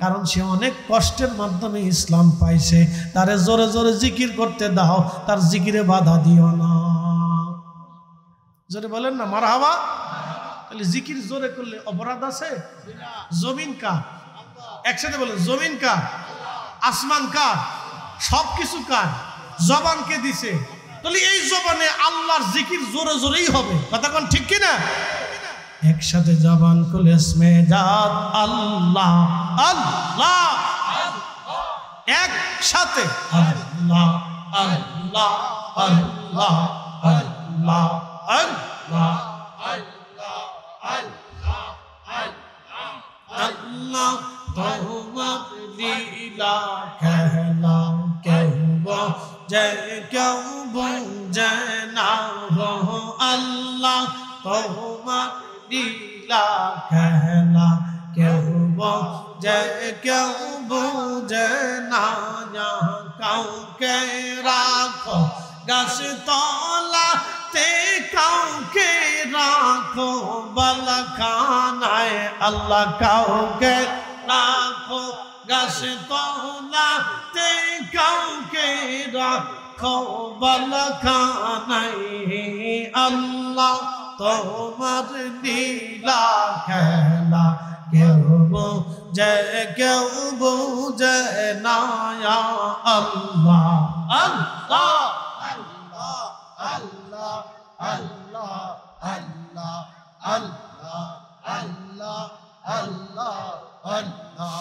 কারণ সে অনেক কষ্টের মাধ্যমে ইসলাম পাইছে। তারে জোরে জোরে জিকির করতে দাও, তার জিকিরে বাধা দিও না। জোরে বলেন না মারহাবা। তাহলে জিকির জোরে করলে অপরাধ আছে? জমিন কার? একসাথে বলেন, জমিন কার? আসমান কার? সবকিছু কার? জবানকে দিছে। তাহলে এই জবানে আল্লাহর জিকির জোরে জোরেই হবে। কথা কোন ঠিক কিনা? একসাথে জবান খুলে স্মেজাত আল্লাহ আল্লাহ, একসাথে আল্লাহ আল্লাহ আল্লাহ আল্লাহ আল্লাহ আল্লাহ তোমার লীলা খেলা কেউ বোঝে কেউ বোঝে না গো আল্লাহ, তোমার লীলা খেলা কেউ বোঝে কেউ বোঝে না। কাউকে রাখো গাছ তলাতে, কাউকে রাখো বালাখানায় আল্লাহ, কাউকে রাখো গাছ তলাতে, কাউকে রাখো বালাখানায় আল্লাহ, তোমার লীলা খেলা কেউ বোঝে কেউ বোঝে না আল্লাহ আল্লাহ আল্লাহ আল্লাহ আল্লাহ আল্লাহ আল্লাহ আল্লাহ আল্লাহ আল্লাহ।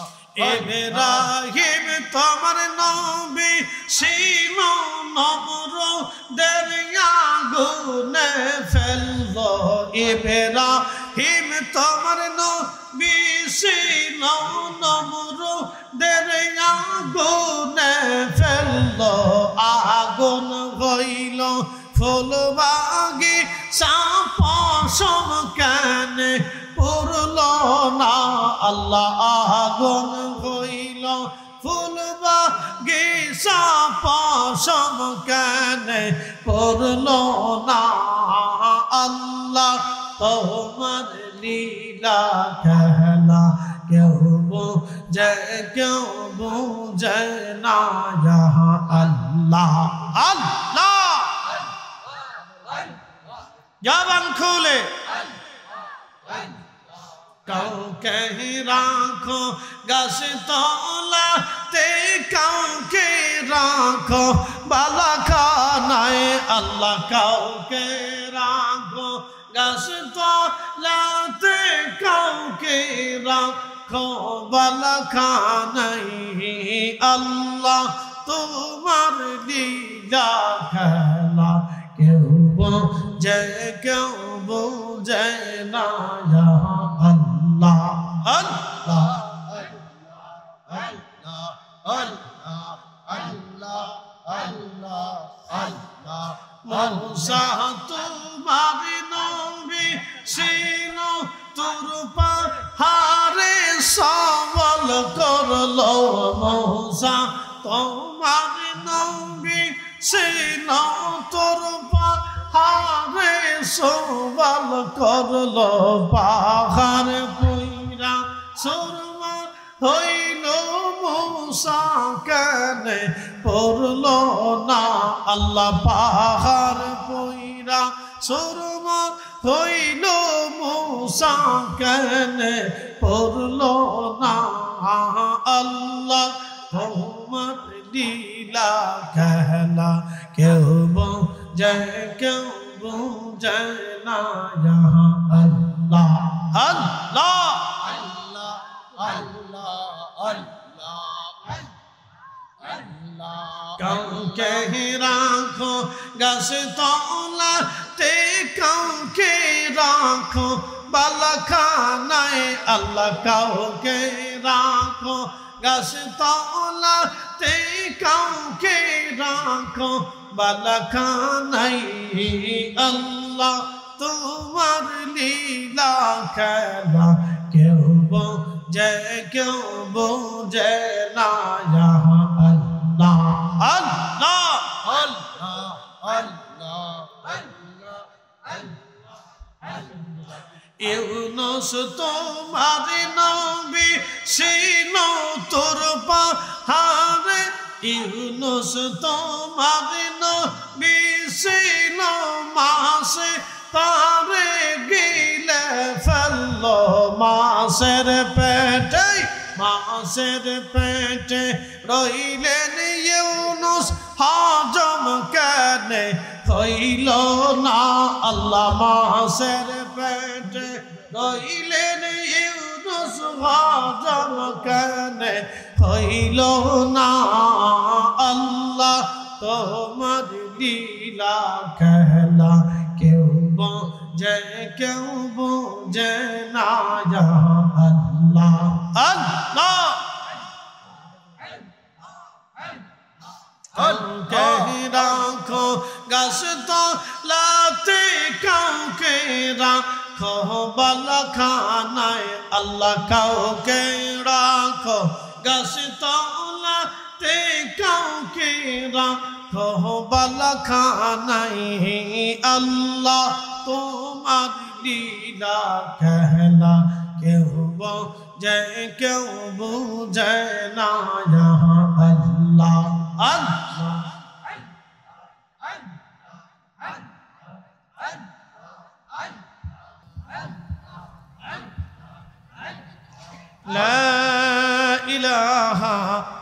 ইব্রাহিম তোমার নবী ছিল, নমরুদের আগুনে ফেললো। ইব্রাহিম তোমার নবী ছিল, নমরুদের আগুনে ফেললো। আগুন হইল ফুল বাগিচা, পশম কেন পুরল না আল্লাহ। আগুন হইল ফুল বাগিচা, পশম কেন পুরল না আল্লাহ, তোমার লীলা খেলা কেউ বোঝে কেউ বোঝে না আল্লাহ আল্লাহ। জবান খুলে কাউকে রাখো গাছ তলাতে, কাউকে রাখো বালাখানায় আল্লাহ, কাউকে রাখো গাছ তলাতে, কাউকে রাখো বালাখানায় আল্লাহ, তোমার লীলা খেলা কেউ বোঝে কেউ বোঝে না আল্লাহ আল্লাহ আল্লাহ আল্লাহ আল্লাহ আল্লাহ আল্লাহ। মূসা তোমার নবী ছিল, তোর পাহাড়ে সওয়াল করলো। মূসা তোমার নবী ছিল, তোর হারে সওয়াল করলো পাহাড় পইরা সুরমা হইল মুসা কেন পড়লো না আল্লাহ পাহাড় পইরা সুরমা হইল মুসা কেন পড়লো না আল্লাহ তোমার লীলা খেলা কেউ বোঝে কেউ বোঝে না यहाँ अल्लाह अल्लाह কাউকে রাখো গাছ তলাতে কাউকে রাখো বালাখানায় আল্লাহ কাউকে রাখো গাছ তলাতে কাউকে রাখো বালাখানায় আল্লাহ তোমার লীলা খেলা কেউ বোঝে কেউ বোঝে না यहाँ अल्लाह अल्लाह ইউনুস তোমার নবী ছিল তোর পাহাড়ে ইউনুস তোমার নবী ছিল মাসে তারে গিলে ফেললো মাসের পেটে রইলেন ইউনুস হজম কেন হইল না আল্লাহ মাসের পেটে রইলেন ইউনুস হজম কেন হইল না আল্লাহ তোমার লীলা খেলা কেউ বোঝে কেউ বোঝে না আল্লাহ আল্লাহ কাউকে রাখো গাছ তলাতে কাউকে রাখো বালাখানায় আল্লাহ কাউকে রাখো গাছ তলাতে কাউকে রাখো বালাখানায় আল্লাহ তোমার লীলা খেলা কেউ বোঝে কেউ বোঝে না আল্লাহ আল্লাহ لا إله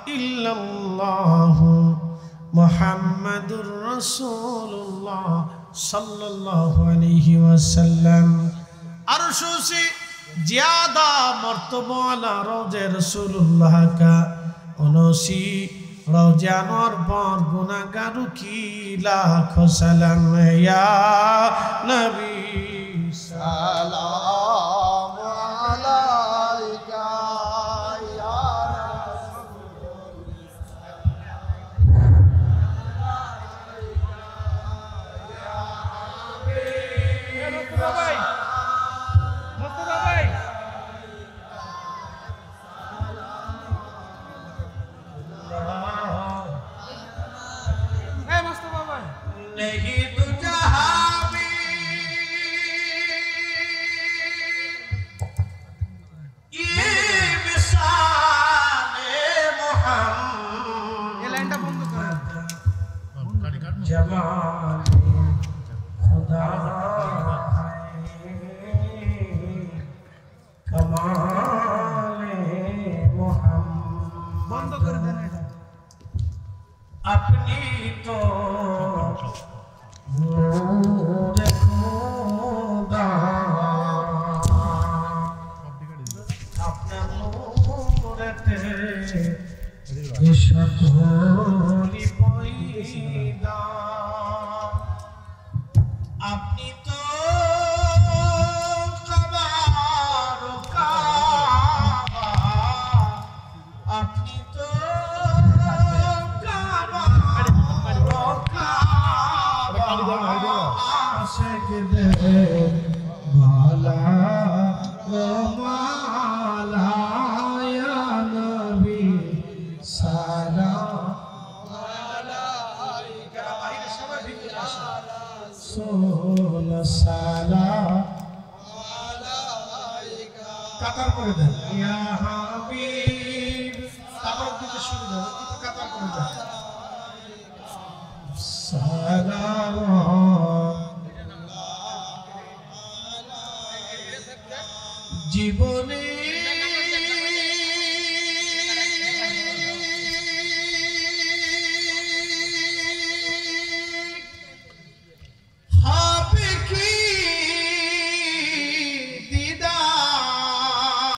إلا الله محمد رسول الله صلى الله عليه وسلم अरशों से ज्यादा मर्तबा वाला रोज़े रसूलुल्लाह का उनसी रोज़ानोर पर गुनाहगारों की लाखों सलाम या नबी सलाम अलैका या नहीं तुझा हावी ये मिसाले मोहम्मद ये लाइनটা বন্ধ कर जमाल खुदा कमाले मोहम्मद बंद कर देना अपनी तो नूर खुदा अपना नूर ते इश्क़ोली पैदा अपनी तो कबारो काबा अपनी तो आशिक दे माला ओ माला या नबी सलाम अलैका রাসূল সালাম কাতার করে দেন ইয়া হাবিব তারপর দিতে সুবিধা হবে কিন্তু কাতার করে দেন সালাম জীবনে